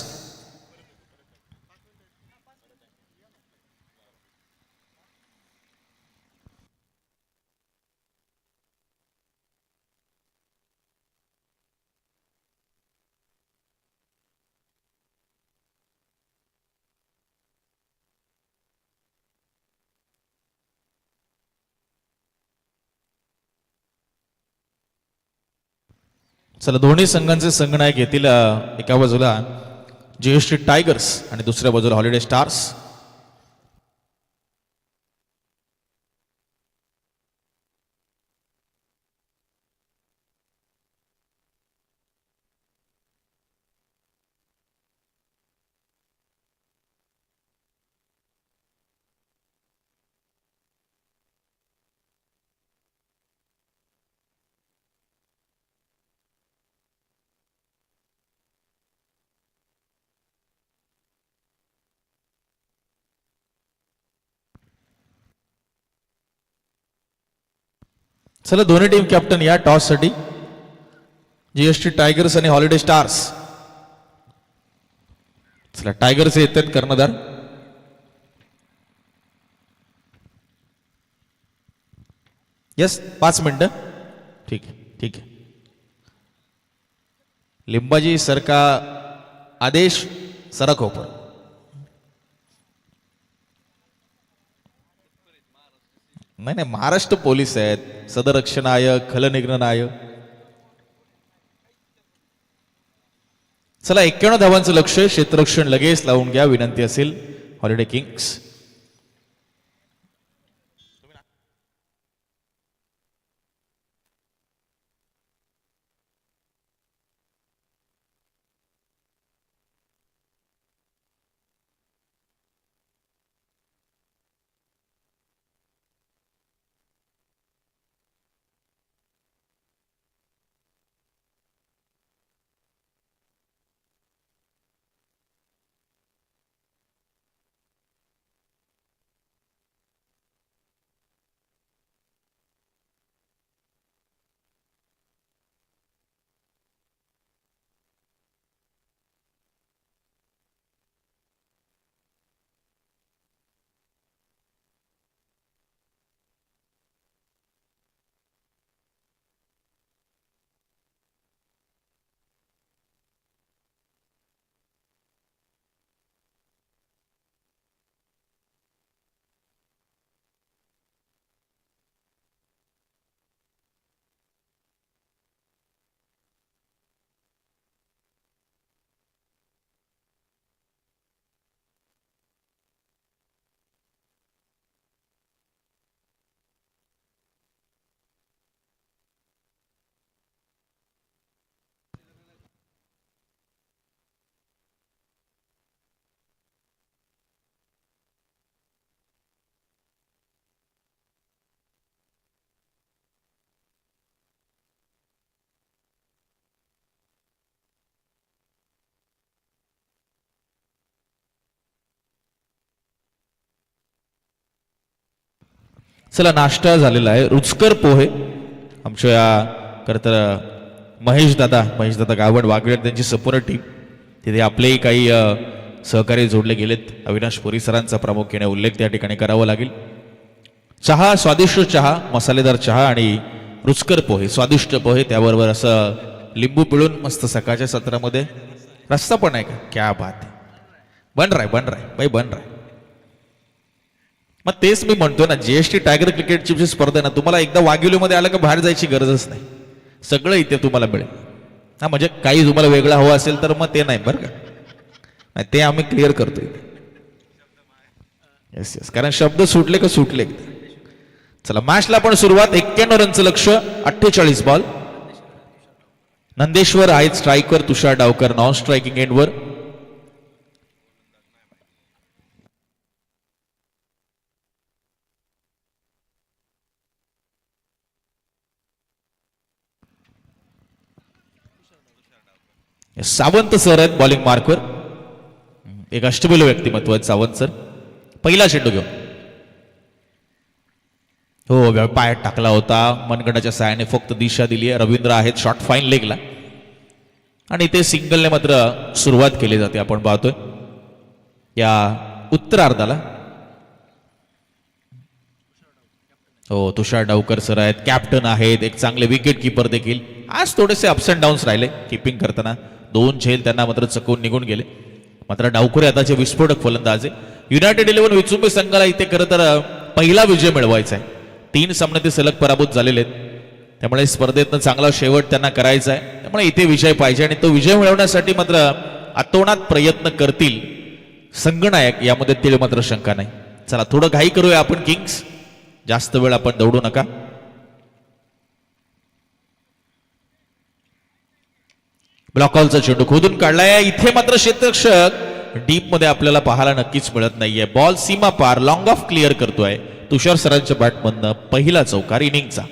[SPEAKER 1] चला दोन्ही संघांचे संघनायक येतील एका बाजूला जीएसटी टायगर्स आणि दुसऱ्या बाजूला हॉलिडे स्टार्स. चला दोन्ही टीम कॅप्टन या टॉस साठी. जीएसटी टायगर्स आणि हॉलिडे स्टार्स. चला टायगर्स येतात कर्णधार. यस 5 मिनिटं. ठीक आहे ठीक आहे. लिंबाजी सरका आदेश सरकोपर. नाही नाही महाराष्ट्र पोलीस आहेत. सदरक्षणायक खलनिग्रहनायक. चला 91 धावांचं लक्ष. क्षेत्ररक्षण लगेच लावून घ्या विनंती असेल हॉलिडे किंग्स. चला नाश्ता झालेला आहे. रुचकर पोहे आमच्या खरं तर महेश दादा गावड वागवेड त्यांची संपूर्ण टीम. तिथे आपलेही काही सहकारी जोडले गेलेत. अविनाश पुरी सरांचा प्रामुख्याने उल्लेख त्या ठिकाणी करावा लागेल. चहा स्वादिष्ट चहा, मसालेदार चहा आणि रुचकर पोहे, स्वादिष्ट पोहे, त्याबरोबर असं लिंबू पिळून मस्त सकाळच्या सत्रामध्ये रस्ता पण आहे का. क्या बात आहे. बन राय भाई बन राय. मग तेच मी म्हणतो ना, जीएसटी टायगर क्रिकेटची जी स्पर्धा आहे ना, तुम्हाला एकदा वाघिवलीमध्ये आलं का बाहेर जायची गरजच नाही. सगळं इथे तुम्हाला मिळेल. हा म्हणजे काही तुम्हाला वेगळा हवा असेल तर मग ते नाही बरं का. नाही ते आम्ही क्लिअर करतो इथे. येस येस, कारण शब्द सुटले का सुटले. चला मॅचला पण सुरुवात. 91 रनचं लक्ष, 48 बॉल. नंदेश्वर आहेत स्ट्राईकवर, तुषार Dawkar non striking एंडवर. Sawant sir आहेत बॉलिंग मार्कवर. एक अष्टबैल व्यक्तिमत्व आहेत सावंत सर. पहिला चेंडू घेऊन हो पायात टाकला होता. मनगटाच्या साहाय्याने फक्त दिशा दिली आहे. रवींद्र आहेत शॉर्ट फाईन लेगला आणि ते सिंगलने मात्र सुरुवात केली जाते. आपण पाहतोय या उत्तरार्धाला. हो तुषार डावकर सर आहेत, कॅप्टन आहेत, एक चांगले विकेट किपर देखील. आज थोडेसे अप्स अँड डाऊन्स राहिले किपिंग करताना. 2 झेल त्यांना मात्र चकवून निघून गेले. मात्र डावखुरे आताचे विस्फोटक फलंदाज आहे. युनायटेड 11 विचुंबी संघाला इथे खरं तर पहिला विजय मिळवायचा आहे. 3 सामने ते सलग पराभूत झालेले आहेत. त्यामुळे स्पर्धेतनं चांगला शेवट त्यांना करायचा आहे. त्यामुळे इथे विजय पाहिजे आणि तो विजय मिळवण्यासाठी मात्र अतोनात प्रयत्न करतील संगनायक, यामध्ये तिळ मात्र शंका नाही. चला थोडं घाई करूया आपण किंग्स, जास्त वेळ आपण दौडू नका. ब्लॉकॉलचा चेंडू खोदून काढलाय. इथे मात्र क्षेत्ररक्षक डीप मध्ये आपल्याला पाहायला नक्कीच मिळत नाहीये. बॉल सीमा पार लॉंग ऑफ क्लिअर करतोय तुषार सरांच्या बॅटमधनं पहिला चौकार इनिंगचा.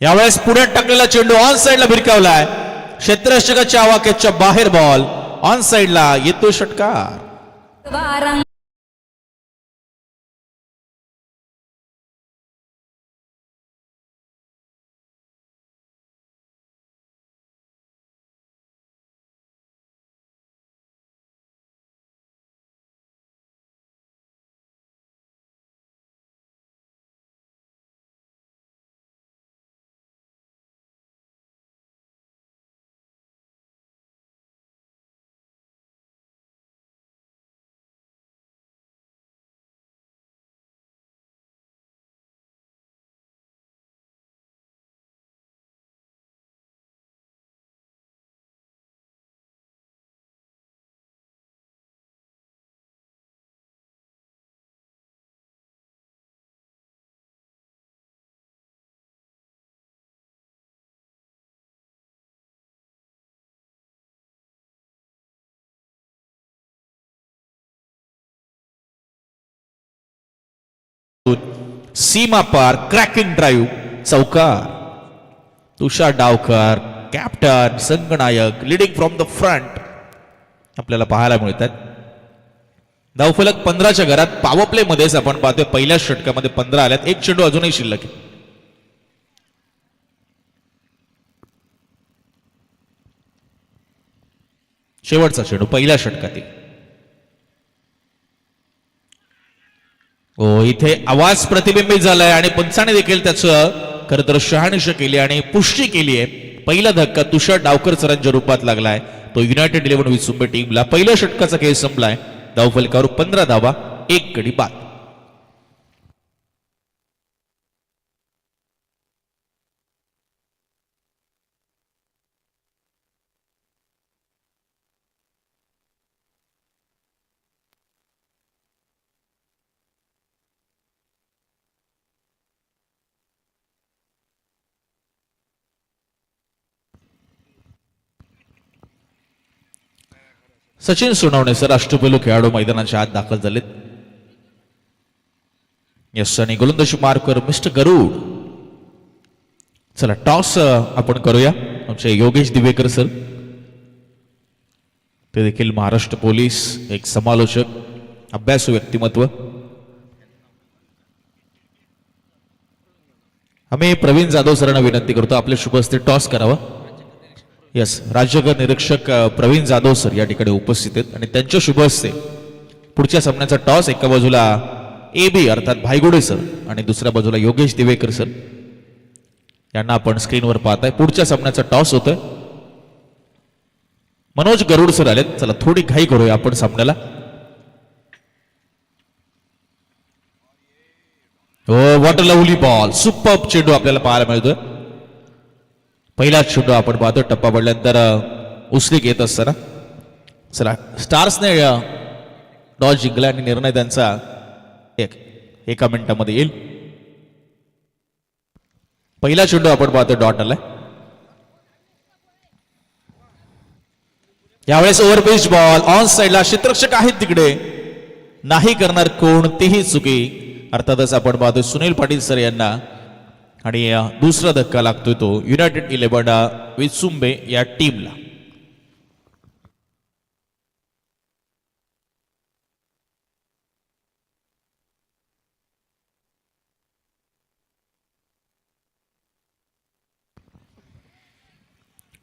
[SPEAKER 1] यावेळेस पुढे टाकलेला चेंडू ऑन साइडला भिरकावलाय. क्षेत्ररक्षकाच्या आवाक्याच्या बाहेर बॉल ऑन साइडला येतो षटकार. सीमा पार क्रॅकिंग ड्राईव्ह चौकार. Tushar Dawkar captain Sangnayak leading from the front आपल्याला पाहायला मिळतात. धावफलक 15च्या घरात. पॉवर प्ले मध्येच आपण पाहतोय पहिल्या षटकामध्ये 15 आल्यात. एक चेंडू अजूनही शिल्लक आहे. शेवटचा चेंडू पहिल्या षटकातील. हो इथे आवाज प्रतिबिंबित झालाय आणि पंचाने देखील त्याचं खरं तर शहानिशा केली आणि पुष्टी केली आहे. पहिला धक्का तुषार डावकर सरांच्या रूपात लागलाय तो युनायटेड 11 विसुंबे टीमला. पहिल्या षटकाचा खेळ संपलाय. धावफलकावर 15 धावा, 1 गडी बाद. सचिन सोनवणे सर अष्टपैलू खेळाडू मैदानाच्या आत दाखल झालेत. यस आणि गोलंदाजी मार्कवर मिस्टर गरुड. चला टॉस आपण करूया. आमचे योगेश दिवेकर सर, ते देखील महाराष्ट्र पोलीस एक समालोचक, अभ्यासू व्यक्तिमत्व. आम्ही प्रवीण जाधव सरांना विनंती करतो आपले शुभ हस्ते टॉस करावं. यस राज्यकर निरीक्षक प्रवीण जाधव सर या ठिकाणी उपस्थित आहेत आणि त्यांच्या शुभ हस्ते पुढच्या सामन्याचा टॉस एका बाजूला AB अर्थात भाईगुडे सर आणि दुसऱ्या बाजूला योगेश दिवेकर सर यांना आपण स्क्रीनवर पाहताय. पुढच्या सामन्याचा टॉस होतोय. मनोज गरुड सर आलेत. चला थोडी घाई करूया आपण सामन्याला. हो what a lovely ball. Superb चेंडू आपल्याला पाहायला मिळतोय. पहिलाच चेंडू आपण पाहतो टप्पा पडल्यानंतर उसली घेत असताना. चला स्टार्सने टॉस जिंकला आणि निर्णय त्यांचा एका मिनिटामध्ये येईल. पहिला चेंडू आपण पाहतो डॉट आलाय. यावेळेस ओव्हरपिच बॉल ऑन साइडला. क्षेत्ररक्षक आहेत तिकडे, नाही करणार कोणतीही चुकी. अर्थातच आपण पाहतोय सुनील पाटील सर यांना आणि दुसरा धक्का लागतोय तो युनायटेड 11 विसुंबे या टीमला.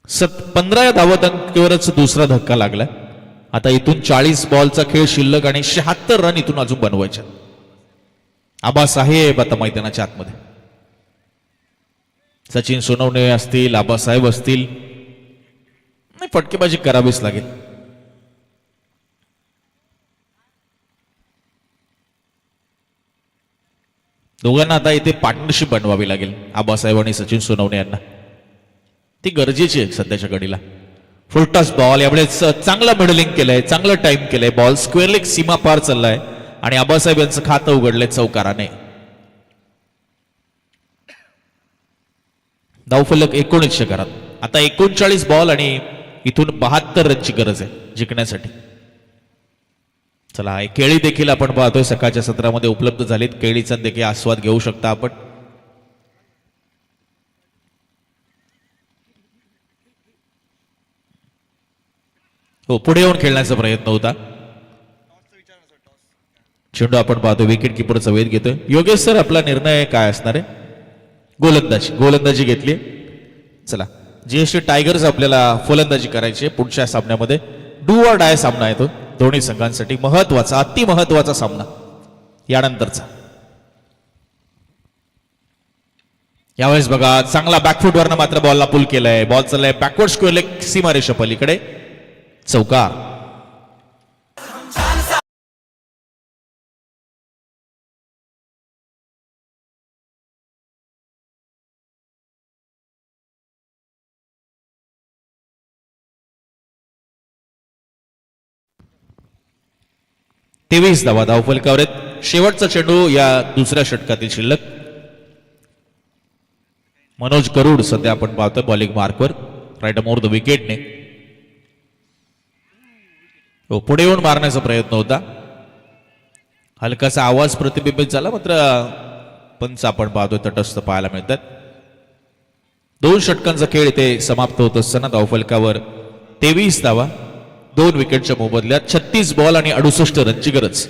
[SPEAKER 1] 15 धावतांकीवरच दुसरा धक्का लागला. आता इथून 40 बॉलचा खेळ शिल्लक आणि 76 रन इथून अजून बनवायचे. आबासाहेब आता मैदानाच्या आतमध्ये. सचिन सोनवणे असतील, आबासाहेब असतील, नाही फटकेबाजी करावीच लागेल. दोघांना आता इथे पार्टनरशिप बनवावी लागेल, आबासाहेब आणि सचिन सोनवणे यांना. ती गरजेची आहे सध्याच्या घडीला. फुलटॉस बॉल यावेळेस चांगलं मिडलिंग केलंय, चांगलं टाइम केलंय. बॉल स्क्वेअर लेग सीमा पार चाललाय आणि आबासाहेब यांचं खातं उघडलंय चौकाराने. धावफलक 19 घरात. आता 39 बॉल आणि इथून 72 रनची गरज आहे जिंकण्यासाठी. चला, केळी देखील आपण पाहतोय सकाळच्या सत्रामध्ये उपलब्ध झालीत. केळीचा देखील आस्वाद घेऊ शकता आपण. हो, पुढे येऊन खेळण्याचा प्रयत्न होता. चेंडू आपण पाहतो विकेट किपरचा वेध घेतोय. योगेश सर, आपला निर्णय काय असणार आहे? गोलंदाजी घेतली. चला, जीएसटी टायगर्स आपल्याला फलंदाजी करायची पुढच्या सामन्यामध्ये. डू ऑर डाय सामना आहे तो दोन्ही संघांसाठी. महत्वाचा, अति महत्वाचा सामना यानंतरचा. यावेळेस बघा, चांगला बॅकफुटवरनं मात्र बॉलला पुल केलाय. बॉल चाललाय बॅकवर्ड स्क्वेअर लेग सीमारेषा पलीकडे, चौकार. तेवीस धावा धावफलकावर आहेत. शेवटचा चेंडू या दुसऱ्या षटकातील शिल्लक. मनोज करूड सध्या आपण पाहतोय बॉलिंग मार्कवर, राईट मोर द विकेटने. पुढे येऊन मारण्याचा प्रयत्न होता. हलकासा आवाज प्रतिबिंबित झाला, मात्र पंच आपण पाहतोय तटस्थ पाहायला मिळतात. 2 षटकांचा खेळ इथे समाप्त होत असताना धावफलकावर 23 धावा, 2 विकेटच्या मोबदल्यात 36 बॉल आणि 68 रनची गरज.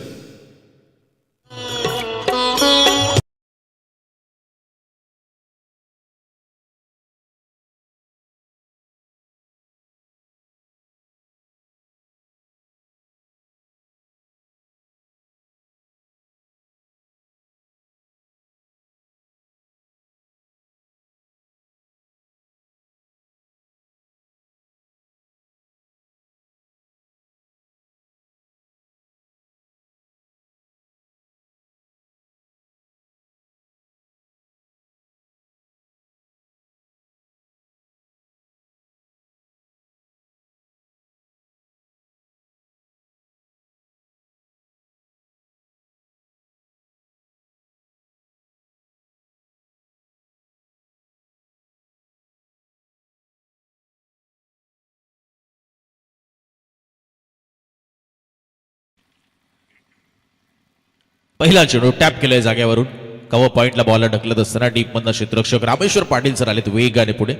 [SPEAKER 1] पहिला चेंडू टॅप केलाय जाग्यावरून. कव्हर पॉइंटला बॉलला ढकलत असताना डीप मधनं क्षेत्ररक्षक रामेश्वर पाटील सर आलेत वेगाने पुढे.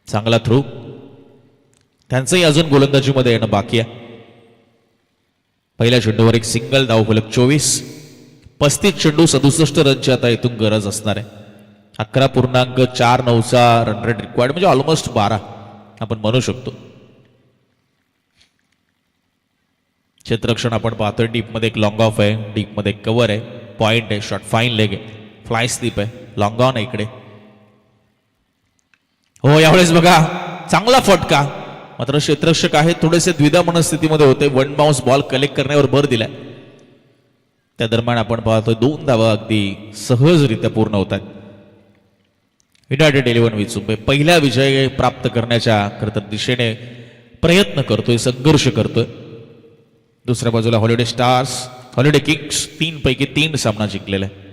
[SPEAKER 1] चांगला थ्रू. त्यांचंही अजून गोलंदाजीमध्ये येणं बाकी आहे. पहिल्या चेंडूवर एक सिंगल, धावफलक 24. 35 चेंडू 67 रनची आता इथून गरज असणार आहे. 11.49चा रन रेट रिक्वायर्ड, म्हणजे ऑलमोस्ट 12 आपण म्हणू शकतो. क्षेत्ररक्षण आपण पाहतोय. डीप मध्ये एक लॉंग ऑफ आहे, डीप मध्ये एक कव्हर आहे, पॉइंट आहे, शॉर्ट फाईन लेग आहे, फ्लाय स्लिप आहे, लॉंग ऑन आहे इकडे. हो, यावेळेस बघा चांगला फटका. मात्र क्षेत्ररक्षक आहे थोडेसे द्विधा मनस्थितीमध्ये होते. 1 बाउन्स बॉल कलेक्ट करण्यावर भर दिलाय. त्या दरम्यान आपण पाहतोय 2 धावा अगदी सहजरित्या पूर्ण होत आहेत. युनायटेड 11 विचुंबे पहिला विजय प्राप्त करण्याच्या खरंतर दिशेने प्रयत्न करतोय, संघर्ष करतोय. दुसऱ्या बाजूला हॉलिडे स्टार्स, हॉलिडे किंग्स 3 पैकी 3 सामना जिंकलेला आहे.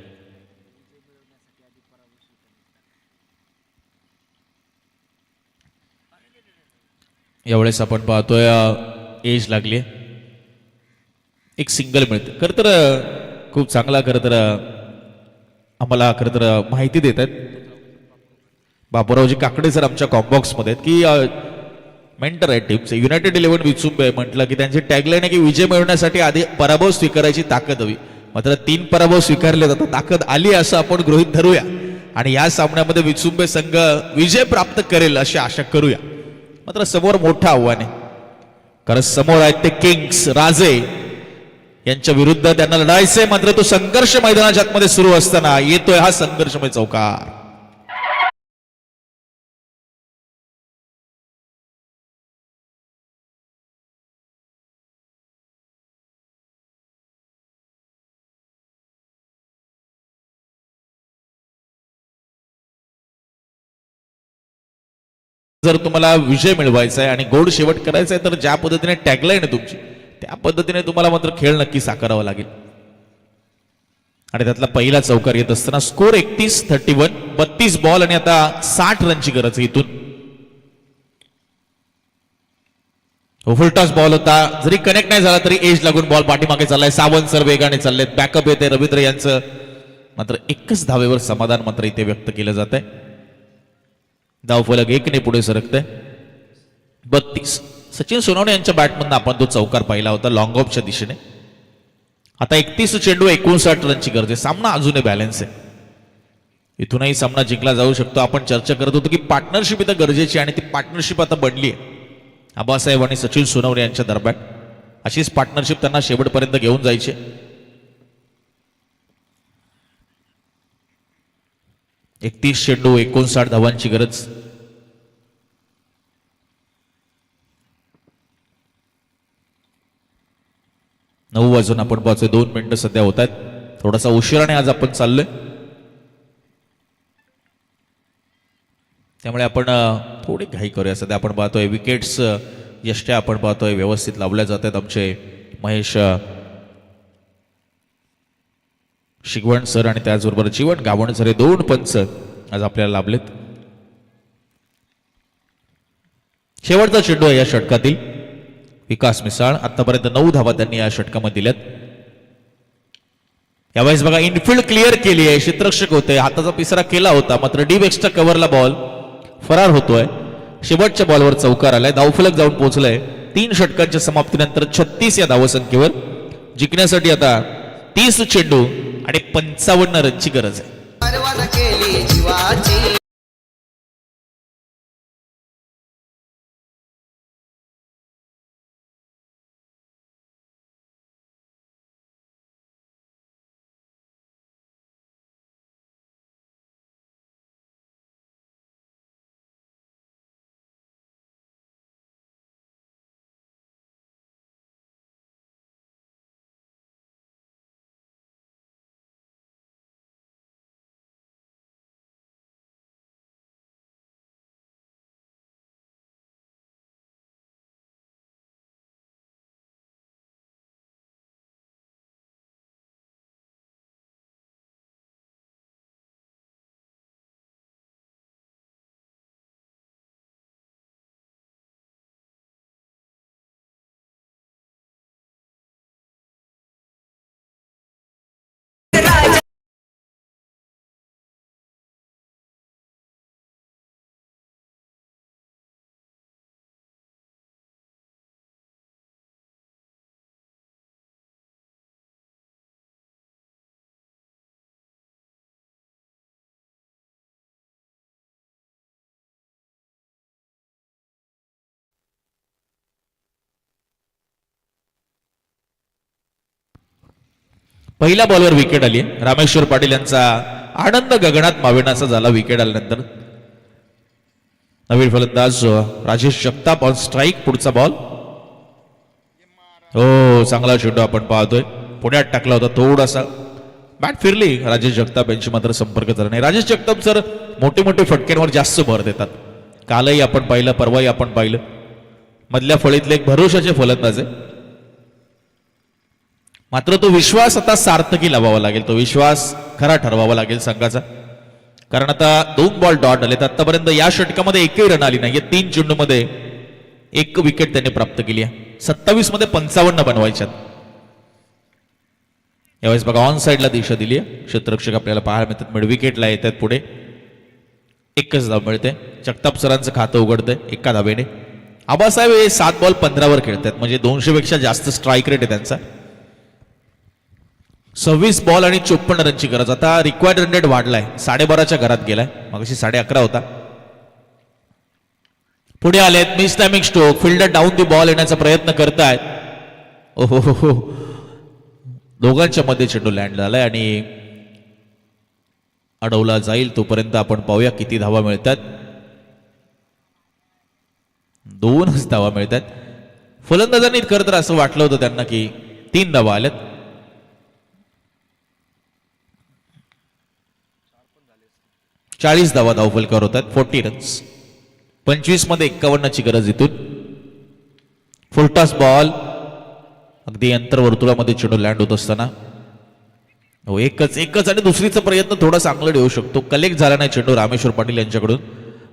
[SPEAKER 1] यावेळेस आपण पाहतोय एज लागली, एक सिंगल मिळते. खरं तर खूप चांगला खरं आम्हाला खरं माहिती देत आहेत बापूरावजी काकडे सर आमच्या कॉम्बॉक्समध्ये की मेंटर आहे टीमचे. युनायटेड 11 विचुंबे म्हटलं की त्यांची टॅगलाईन आहे की विजय मिळवण्यासाठी आधी पराभव स्वीकारायची ताकद हवी. मात्र 3 पराभव स्वीकारले जातात, ताकद आली असं आपण गृहीत धरूया. आणि या सामन्यामध्ये विचुंबे संघ विजय प्राप्त करेल अशी आशा करूया. मात्र समोर मोठं आव्हान आहे, कारण समोर आहेत ते किंग्स राजे, यांच्या विरुद्ध त्यांना लढायचंय. मात्र तो संघर्ष मैदानाच्या आतमध्ये सुरू असताना येतोय हा संघर्षमय चौकार. जर तुम्हाला विजय मिळवायचा आहे आणि गोड शेवट करायचा आहे तर ज्या पद्धतीने टॅगलाईन आहे तुमची त्या पद्धतीने तुम्हाला मात्र खेळ नक्की साकारावा लागेल. आणि त्यातला पहिला चौकार येत असताना स्कोर 31-31, 32 बॉल आणि आता 60 रनची गरज आहे इथून. फुलटॉस बॉल होता, जरी कनेक्ट नाही झाला तरी एज लागून बॉल पाठीमागे चाललाय. सावंत सर वेगाने चाललेत, बॅकअप येते रवींद्र यांचं. मात्र एकच धावेवर समाधान मात्र इथे व्यक्त केलं जात आहे. धावफलक 1 पुढे सरकतंय. 32. सचिन सोनवणे यांच्या बॅटमधून आपण तो चौकार पाहिला होता लॉंग ऑफच्या दिशेने. आता 31 चेंडू 59 रनची गरज आहे. सामना अजूनही बॅलन्स आहे, इथूनही सामना जिंकला जाऊ शकतो. आपण चर्चा करत होतो की पार्टनरशिप इथं गरजेची आणि ती पार्टनरशिप आता बनली आहे आबासाहेब आणि सचिन सोनवणे यांच्या दरम्यान. अशीच पार्टनरशिप त्यांना शेवटपर्यंत घेऊन जायची. 31 चेंडू 59 धावांची गरज. नऊ वाजून आपण पाहतोय 2 मिनिटं सध्या होत आहेत. थोडासा उशिराने आज आपण चाललोय, त्यामुळे आपण थोडी घाई करूया. सध्या आपण पाहतोय विकेट्स यष्ट्या आपण पाहतोय व्यवस्थित लावल्या जात आहेत. आमचे महेश शिगवण सर आणि त्याचबरोबर जीवन गावण सर हे 2 पंच आज आपल्याला लाभलेत. शेवटचा चेंडू आहे या षटकातील. विकास मिसाळ आतापर्यंत 9 धावा त्यांनी या षटकामध्ये दिल्यात. यावेळेस बघा इनफिल्ड क्लिअर केली आहे, क्षेत्ररक्षक होते, हाताचा पिसरा केला होता, मात्र डीप एक्स्ट्रा कव्हरला बॉल फरार होतोय. शेवटच्या बॉलवर चौकार आलाय, धावफलक जाऊन पोहोचलाय. 3 षटकांच्या समाप्तीनंतर 36 या धावसंख्येवर जिंकण्यासाठी आता 30 चेंडू आणि 55 रनची गरज आहे. पहिल्या बॉलवर विकेट आली. रामेश्वर पाटील यांचा आनंद गगनात मावेनाचा झाला विकेट आल्यानंतर. नवीन फलंदाज राजेश जगताप ऑन स्ट्राईक. पुढचा बॉल हो चांगला चेंडू आपण पाहतोय, पुण्यात टाकला होता. थोडासा बॅट फिरली, राजेश जगताप यांची मात्र संपर्क झाला नाही. राजेश जगताप सर मोठे मोठे फटक्यांवर जास्त भर देतात. कालही आपण पाहिलं, परवाही आपण पाहिलं. मधल्या फळीतले एक भरोशाचे फलंदाज आहे. मात्र तो विश्वास आता सार्थकी लावावा लागेल, तो विश्वास खरा ठरवावा लागेल संघाचा. कारण आता 2 बॉल डॉट आले. आतापर्यंत या षटकामध्ये एकही रन आली नाही. 3 चेंडूमध्ये 1 विकेट त्यांनी प्राप्त केली आहे. 27 मध्ये 55 बनवायच्यात. यावेळेस बघा ऑन साईडला दिशा दिली आहे. क्षेत्ररक्षक आपल्याला पाहायला मिळतात, मिड विकेटला येतात पुढे. 1च धाव मिळते. जगताप सरांचं खातं उघडतंय 1 धावेने. आबासाहेब हे 7 बॉल 15 वर खेळतात, म्हणजे 200 पेक्षा जास्त स्ट्राईक रेट आहे त्यांचा. 26 बॉल आणि 54 रनची गरज. आता रिक्वायर्ड रन रेट वाढलाय, 12.5च्या घरात गेलाय, मगाशी 11.5 होता. पुढे आलेत miss timing stroke. Fielder down the ball येण्याचा प्रयत्न करतायत. ओहो हो हो, दोघांच्या मध्ये चेंडू लँड झालाय आणि अडवला जाईल तोपर्यंत आपण पाहूया किती धावा मिळतात. 2च धावा मिळतात. फलंदाजांनी खरं तर असं वाटलं होतं त्यांना की 3 धावा आल्यात. धावा धावफलकावर होतात. 40 रन्स. 25 मध्ये 51ची गरज इथून. फुलटॉस बॉल अगदी अंतर्वर्तुळामध्ये चेंडू लँड होत असताना हो एकच आणि दुसरीचा प्रयत्न थोडा चांगला येऊ शकतो. कलेक्ट झाला नाही चेंडू रामेश्वर पाटील यांच्याकडून.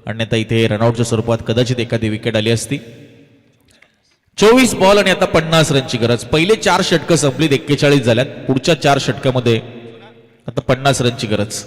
[SPEAKER 1] अन्यथा इथे रनआउटच्या स्वरूपात कदाचित एखादी विकेट आली असती. 24 बॉल आणि आता 50 रनची गरज. पहिले 4 षटकं संपलीत, 41 झाल्यात. पुढच्या 4 षटकामध्ये आता 50 रनची गरज.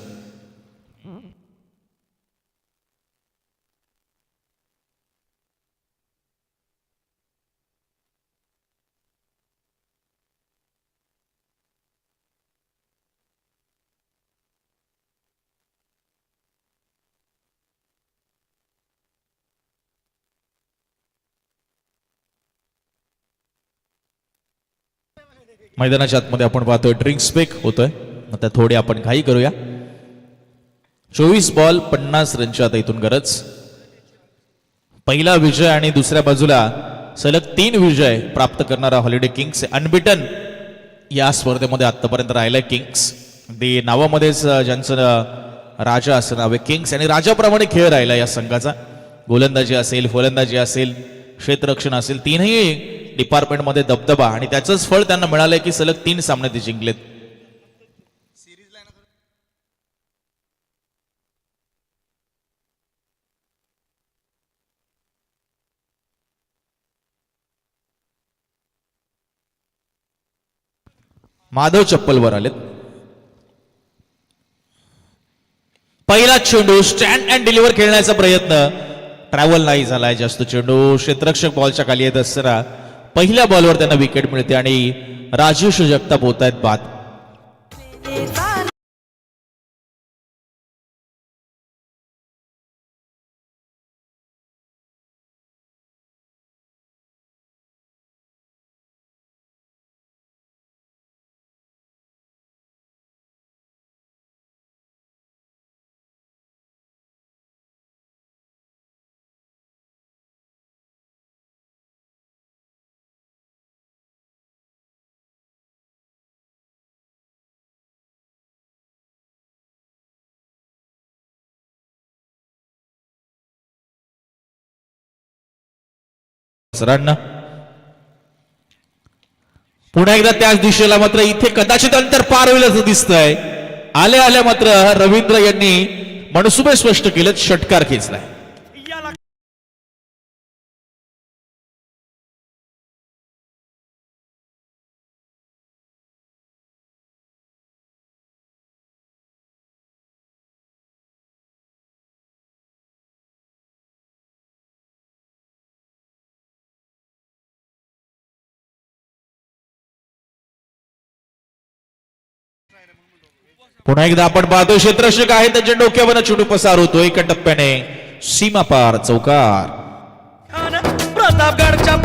[SPEAKER 1] मैदानाच्या आतमध्ये आपण पाहतोय ड्रिंक्स ब्रेक होतोय. आता थोडी आपण घाई करूया. 24 बॉल 50 रनची आता इथून गरज. पहिला विजय आणि दुसऱ्या बाजूला सलग 3 विजय प्राप्त करणारा हॉलिडे किंग्स अनबिटन या स्पर्धेमध्ये आतापर्यंत राहिलाय. किंग्स ते नावामध्येच ज्यांचं राजा असं नाव आहे किंग्स, आणि राजाप्रमाणे खेळ राहिला या संघाचा. गोलंदाजी असेल, फलंदाजी असेल, क्षेत्ररक्षण असेल, तीनही डिपार्टमेंटमध्ये दबदबा, आणि त्याचंच फळ त्यांना मिळालंय की सलग 3 सामने ते जिंकलेत. माधव चप्पलवर आलेत. पहिला चेंडू स्टँड अँड डिलिव्हर खेळण्याचा प्रयत्न, ट्रॅव्हल नाही झालाय जास्त चेंडू. क्षेत्ररक्षक बॉलच्या खाली येत असताना पहिल्या बॉलवर त्यांना विकेट मिळते आणि राजेश जगताप होत आहेत बाद. सरांना पुन्हा एकदा त्याच दिशेला, मात्र इथे कदाचित अंतर पार होईल असं दिसतंय. आल्या आल्या मात्र रवींद्र यांनी मनसुबे स्पष्ट केलेत, षटकार खेचलाय. पुन्हा एकदा आपण पाहतोय क्षेत्ररक्षक आहे त्यांच्या डोक्यावर चेंडू पसार होतो. एका टप्प्याने सीमा पार चौकार.
[SPEAKER 3] प्रतापगडच्या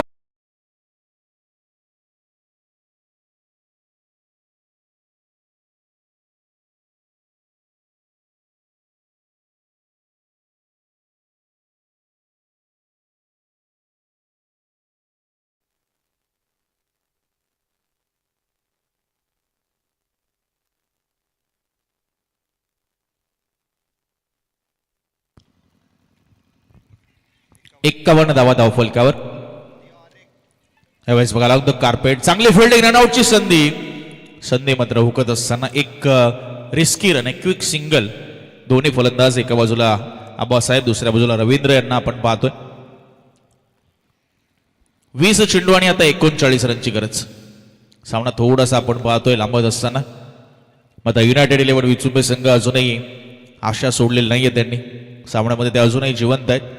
[SPEAKER 1] एक्कावन्न धावा धावफलकावर. यावेळेस बघा लागतो कार्पेट. चांगली फिल्डिंग, रनआउटची संधी मात्र हुकत असताना एक रिस्की रन, एक क्विक सिंगल. दोन्ही फलंदाज एका बाजूला आबासाहेब, दुसऱ्या बाजूला रवींद्र यांना आपण पाहतोय. 20 चेंडू आणि आता 39 रनची गरज. सामना थोडासा आपण पाहतोय लांबत असताना. आता युनायटेड 11 विचुंबे संघ अजूनही आशा सोडलेली नाहीये त्यांनी. सामन्यामध्ये ते अजूनही जिवंत आहेत.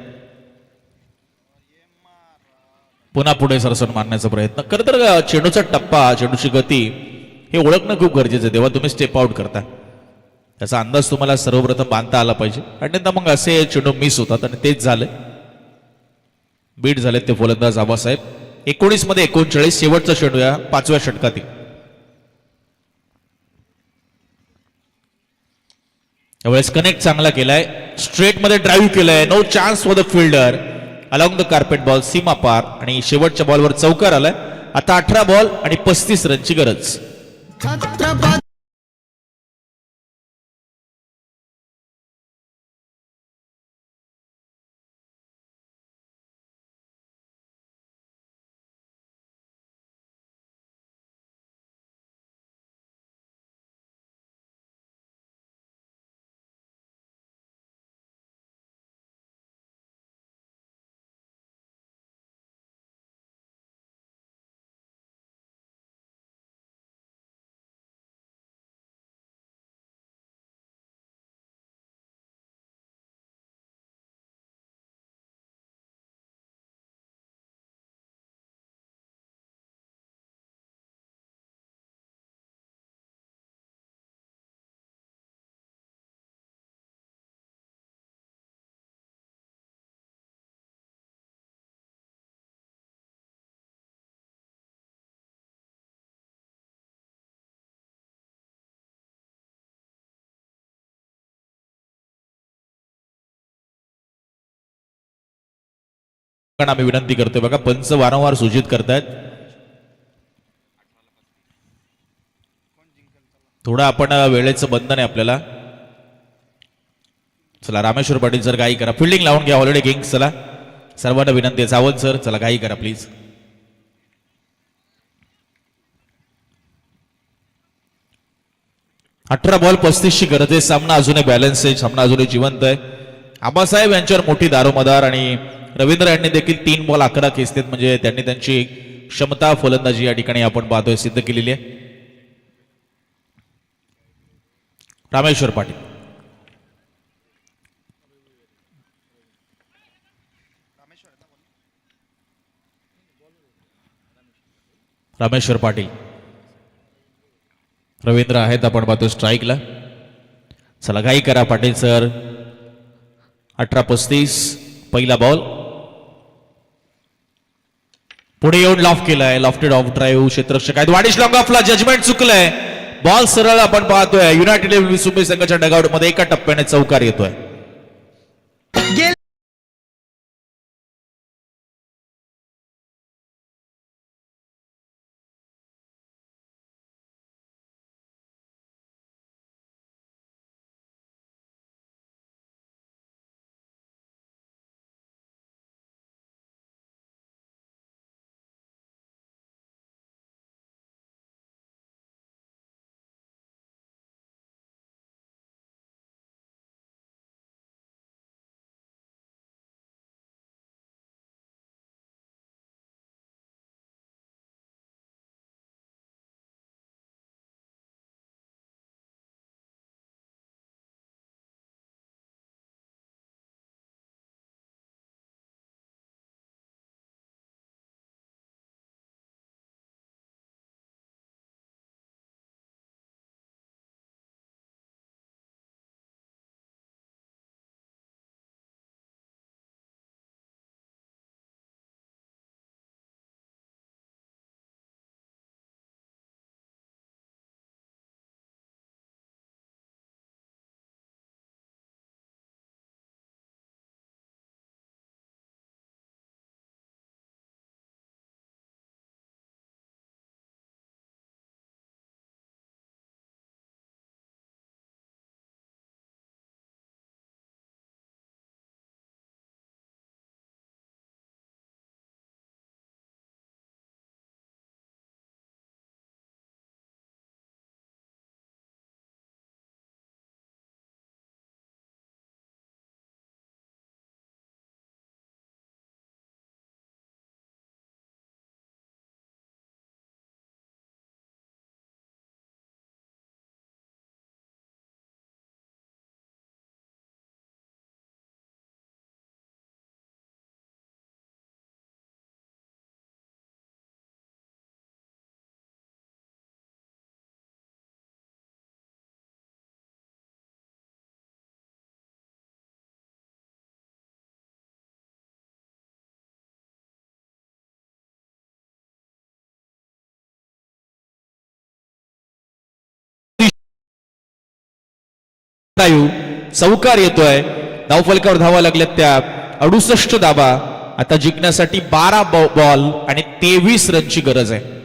[SPEAKER 1] पुन्हा पुढे सरसन मारण्याचा प्रयत्न. खरं तर चेंडूचा टप्पा, चेंडूची गती हे ओळखणं खूप गरजेचं आहे तेव्हा तुम्ही स्टेप आउट करता. त्याचा अंदाज तुम्हाला सर्वप्रथम बांधता आला पाहिजे. अन्यथा मग असे चेंडू मिस होतात आणि तेच झालं. बीट झाले ते फलंदाज आबासाहेब. 19 मध्ये 39 शेवटचा चेंडू या 5व्या षटकातील. यावेळेस कनेक्ट चांगला केलाय. स्ट्रेट मध्ये ड्राईव्ह केलाय. No chance for the fielder. Along the carpet ball सीमा पार आणि शेवटच्या बॉलवर चौकार आलाय. आता 18 बॉल आणि 35 रनची गरज. आम्ही विनंती करतोय बघा पंच वारंवार सूचित करतायत. थोडं आपण वेळेचं बंधन आहे आपल्याला. चला रामेश्वर पाटील सर घाई करा. फिल्डिंग लावून घ्या ऑलरेडी किंग्स. चला सर्वांना विनंती आहे. सावंत सर चला घाई करा प्लीज. अठरा बॉल 35 ची गरज आहे. सामना अजूनही बॅलन्स आहे. सामना अजूनही जिवंत आहे. आबासाहेब यांच्यावर मोठी दारोमदार आणि रवींद्र यांनी देखील 3 बॉल 11 खेचलेत. म्हणजे त्यांनी त्यांची क्षमता फलंदाजी या ठिकाणी आपण पाहतोय सिद्ध केलेली आहे. रामेश्वर पाटील. रामेश्वर पाटील. रवींद्र आहेत आपण पाहतो स्ट्राईकला. चला घाई करा पाटील सर. 18-35 पहिला बॉल. पुढे येऊन लॉफ केलाय. लॉफ्टेड ऑफ ड्राईव्ह क्षेत्ररक्षक आहेत. वाडिश लॉंग ऑफला जजमेंट चुकलंय. बॉल सरळ आपण पाहतोय. युनायटेड विसुंबी संघाच्या डगआउट मध्ये एका टप्प्याने चौकार येतोय. चौकार येतोय. धावफलकावर धावा लागल्यात त्या 68 धावा. आता जिंकण्यासाठी 12 बॉल आणि 23 रनची गरज आहे.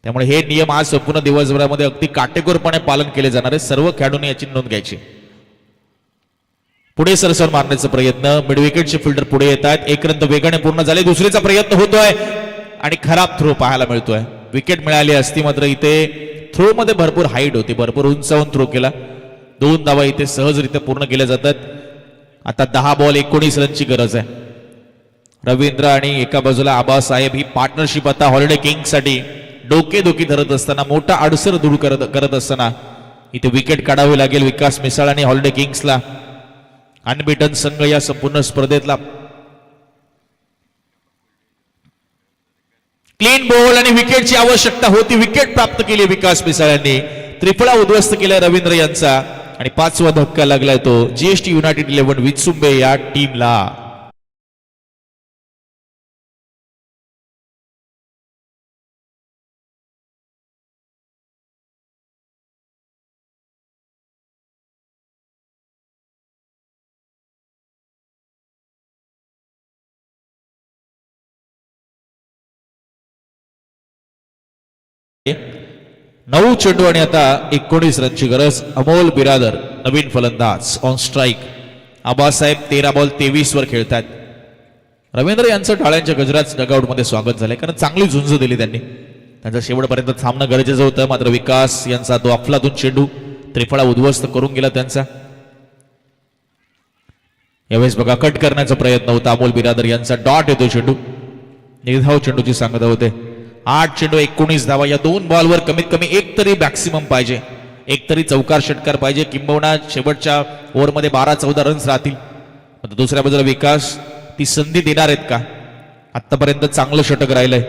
[SPEAKER 1] त्यामुळे हे नियम आज संपूर्ण दिवसभरामध्ये अगदी काटेकोरपणे पालन केले जाणार आहे. सर्व खेळाडूंनी याची नोंद घ्यायची. पुढे सरसर मारण्याचा प्रयत्न. मिड विकेटचे फिल्डर पुढे येत आहेत. एक रन वेगाने पूर्ण झाले. दुसरीचा प्रयत्न होतोय आणि खराब थ्रो पाहायला मिळतोय. विकेट मिळाली असती मात्र इथे थ्रो मध्ये भरपूर हाईट होती. भरपूर उंचावून थ्रो केला. 2 धावा इथे सहजरित्या पूर्ण केल्या जातात. आता 10 बॉल 19 रनची गरज आहे. रवींद्र आणि एका बाजूला आबासाहेब ही पार्टनरशिप आता हॉलिडे किंग्स साठी डोकेदुखी धरत असताना, मोठा अडसर दूर करत असताना इथे विकेट काढावी लागेल विकास मिसाळ आणि हॉलिडे किंग्सला. अनबिटन संघ या संपूर्ण स्पर्धेतला. क्लीन बॉल आणि विकेटची आवश्यकता होती. विकेट प्राप्त केली विकास मिसाळ यांनी. त्रिफळा उद्ध्वस्त केला रवींद्र यांचा आणि 5वा धक्का लागलाय तो जीएसटी युनायटेड 11 विचुंबे या टीमला. नऊ चेंडू आणि आता 19 रनची गरज. अमोल बिरादर नवीन फलंदाज ऑन स्ट्राईक. आबासाहेब 13 बॉल 23 वर खेळतात. रवींद्र यांचं टाळ्यांच्या गजरात डगआउट मध्ये स्वागत झालंय, कारण चांगली झुंज दिली त्यांनी. त्यांचा शेवटपर्यंत थांबणं गरजेचं होतं. मात्र विकास यांचा तो अफलातून चेंडू त्रिफळा उद्ध्वस्त करून गेला त्यांचा. यावेळेस बघा कट करण्याचा प्रयत्न होता अमोल बिरादर यांचा. डॉट येतो चेंडू. निर्धाव चेंडूची सांगता होते. 8 चेंडू 19 धावा. या 2 बॉलवर कमीत कमी एक तरी मॅक्सिमम पाहिजे. एक तरी चौकार षटकार पाहिजे. किंबहुना शेवटच्या ओव्हरमध्ये 12-14 रन्स राहतील. दुसऱ्या बाजूला विकास ती संधी देणार आहेत का? आतापर्यंत चांगलं षटक राहिलंय.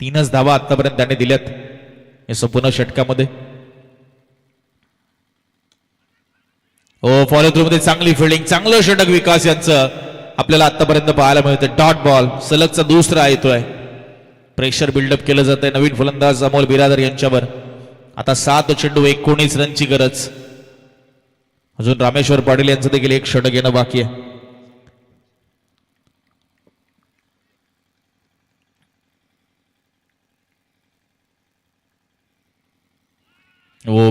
[SPEAKER 1] 3च धावा आतापर्यंत त्याने दिल्यात या संपूर्ण षटकामध्ये. फॉलो थ्रू मध्ये चांगली फिल्डिंग, चांगलं षटक विकास यांचं आपल्याला आतापर्यंत पाहायला मिळतं. डॉट बॉल सलगचा दुसरा येतोय. प्रेशर बिल्डअप केलं जात आहे नवीन फलंदाज अमोल बिरादर यांच्यावर. आता 7 चेंडू 19 रनची गरज. अजून रामेश्वर पाटील यांचं देखील एक षटक घेणं बाकी आहे.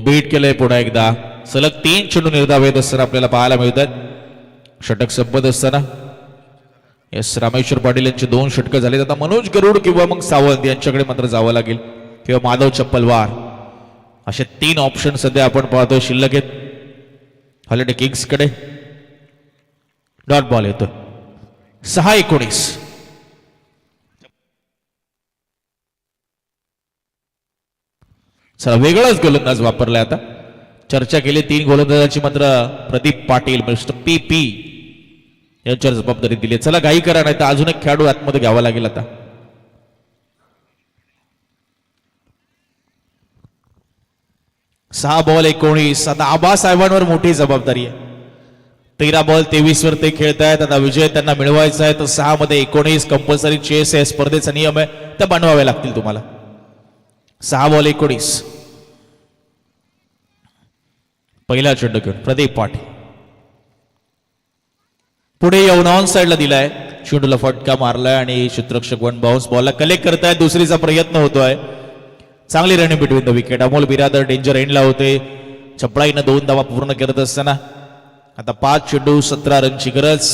[SPEAKER 1] बीट केलंय पुन्हा एकदा. सलग 3 चेंडू निर्धाव येत असताना आपल्याला पाहायला मिळतात. षटक संपत असताना एस रामेश्वर पाटील यांचे 2 षटकं झाले. आता मनोज गरुड किंवा मग सावंत यांच्याकडे मात्र जावं लागेल किंवा माधव चप्पलवार असे 3 ऑप्शन सध्या आपण पाहतोय शिल्लक आहेत हॉलिडे किंग्स कडे. डॉट बॉल येतो 6-19. चला वेगळाच गोलंदाज वापरलाय. आता चर्चा केली 3 गोलंदाजाची मात्र प्रदीप पाटील मिस्टर पी यांच्यावर जबाबदारी दिली. चला घाई करा नाही तर अजून एक खेळाडू आतमध्ये घ्यावा लागेल. आता 6 बॉल 19. आता आबा साहेबांवर मोठी जबाबदारी आहे. 13 बॉल 23 वर ते खेळतायत. आता विजय त्यांना मिळवायचा आहे तर 6 मध्ये 19 कंपल्सरी चेस आहे. स्पर्धेचा नियम आहे त्या बनवावे लागतील तुम्हाला. 6 बॉल 19. पहिला चेंडू घेऊन प्रदीप पाटील पुढे येऊन ऑन साइडला दिलाय. चेंडूला फटका मारलाय आणि क्षेत्ररक्षक वन बाउन्स बॉलला कलेक्ट करतायत. दुसरीचा प्रयत्न होतोय. चांगली running between the wicket. Amol बिरादर डेंजर एंडला होते. चपळाईनं 2 धावा पूर्ण करत असताना आता 5 चेंडू 17 रनची गरज.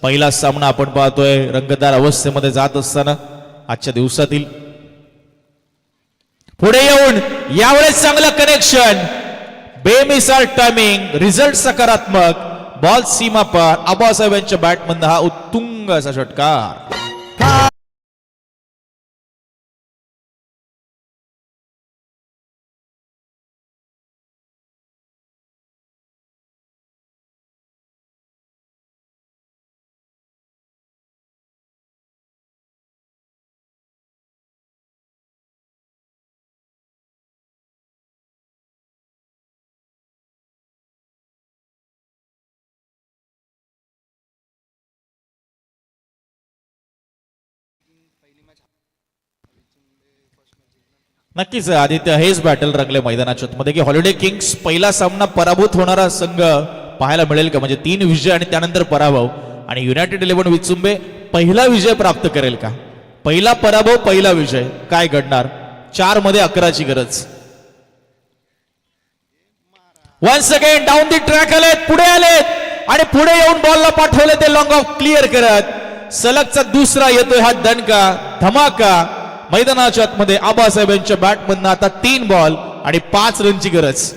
[SPEAKER 1] पहिला सामना आपण पाहतोय रंगतदार अवस्थेमध्ये जात असताना आजच्या दिवसातील. पुढे येऊन यावेळेस चांगलं कनेक्शन. बेमिसाल टायमिंग. रिझल्ट सकारात्मक. बॉल सीमा पार. आबासाहेब यांच्या बॅटमधून हा उत्तुंग असा षटकार. नक्कीच आदित्य हेच बॅटल रंगले मैदानाच्या मध्ये की हॉलिडे किंग्स पहिला सामना पराभूत होणारा संघ पाहायला मिळेल का. म्हणजे 3 विजय आणि त्यानंतर पराभव. आणि युनायटेड 11 विचुंबे पहिला विजय प्राप्त करेल का. पहिला पराभव पहिला विजय काय घडणार. 4 मध्ये 11ची गरज. Once again down the track आलेत. पुढे आलेत आणि पुढे येऊन बॉलला पाठवले ते लॉंग ऑफ क्लिअर करत. सलगचा दुसरा येतोय हा दणका धमाका. मैदानाच्या आतमध्ये आबासाहेब यांच्या बॅटमधनं आता 3 बॉल आणि 5 रनची गरज.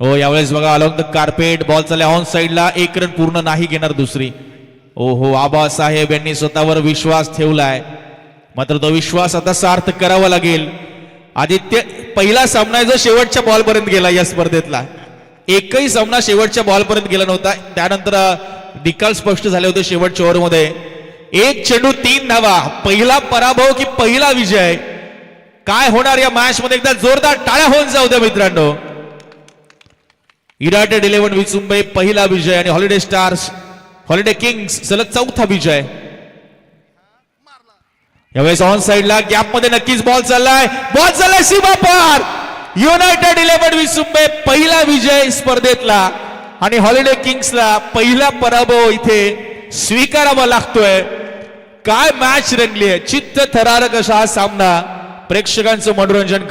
[SPEAKER 1] हो यावेळेस बघा अलॉंग द कार्पेट बॉल चालला ऑन साइडला. 1 रन पूर्ण नाही घेणार दुसरी. ओहो आबासाहेब यांनी स्वतःवर विश्वास ठेवलाय मात्र तो विश्वास आता सार्थ करावा लागेल. आदित्य पहिला सामना जो शेवटच्या बॉलपर्यंत गेला या स्पर्धेतला. एकही सामना शेवटच्या बॉलपर्यंत गेला नव्हता. त्यानंतर निकाल स्पष्ट झाले होते शेवटच्या ओव्हरमध्ये. 1 चेंडू 3 धावा. पहिला पराभव की पहिला विजय काय होणार या मॅच मध्ये. एकदा जोरदार टाळ्या होऊन जाऊ द्या मित्रांनो. युनायटेड 11 विचुंबे पहिला विजय आणि हॉलिडे किंग्स सलग 4था विजय. यावेळेस ऑन साइडला गॅप मध्ये नक्कीच बॉल चाललाय. बॉल चाललाय सीमा पार. युनायटेड 11 विचुंबे पहिला विजय स्पर्धेतला आणि हॉलिडे किंग्सला पहिला पराभव इथे स्वीकारावा लागतोय. काय मॅच रंगली आहे. चित्त थरारक असा हा सामना प्रेक्षकांचं मनोरंजन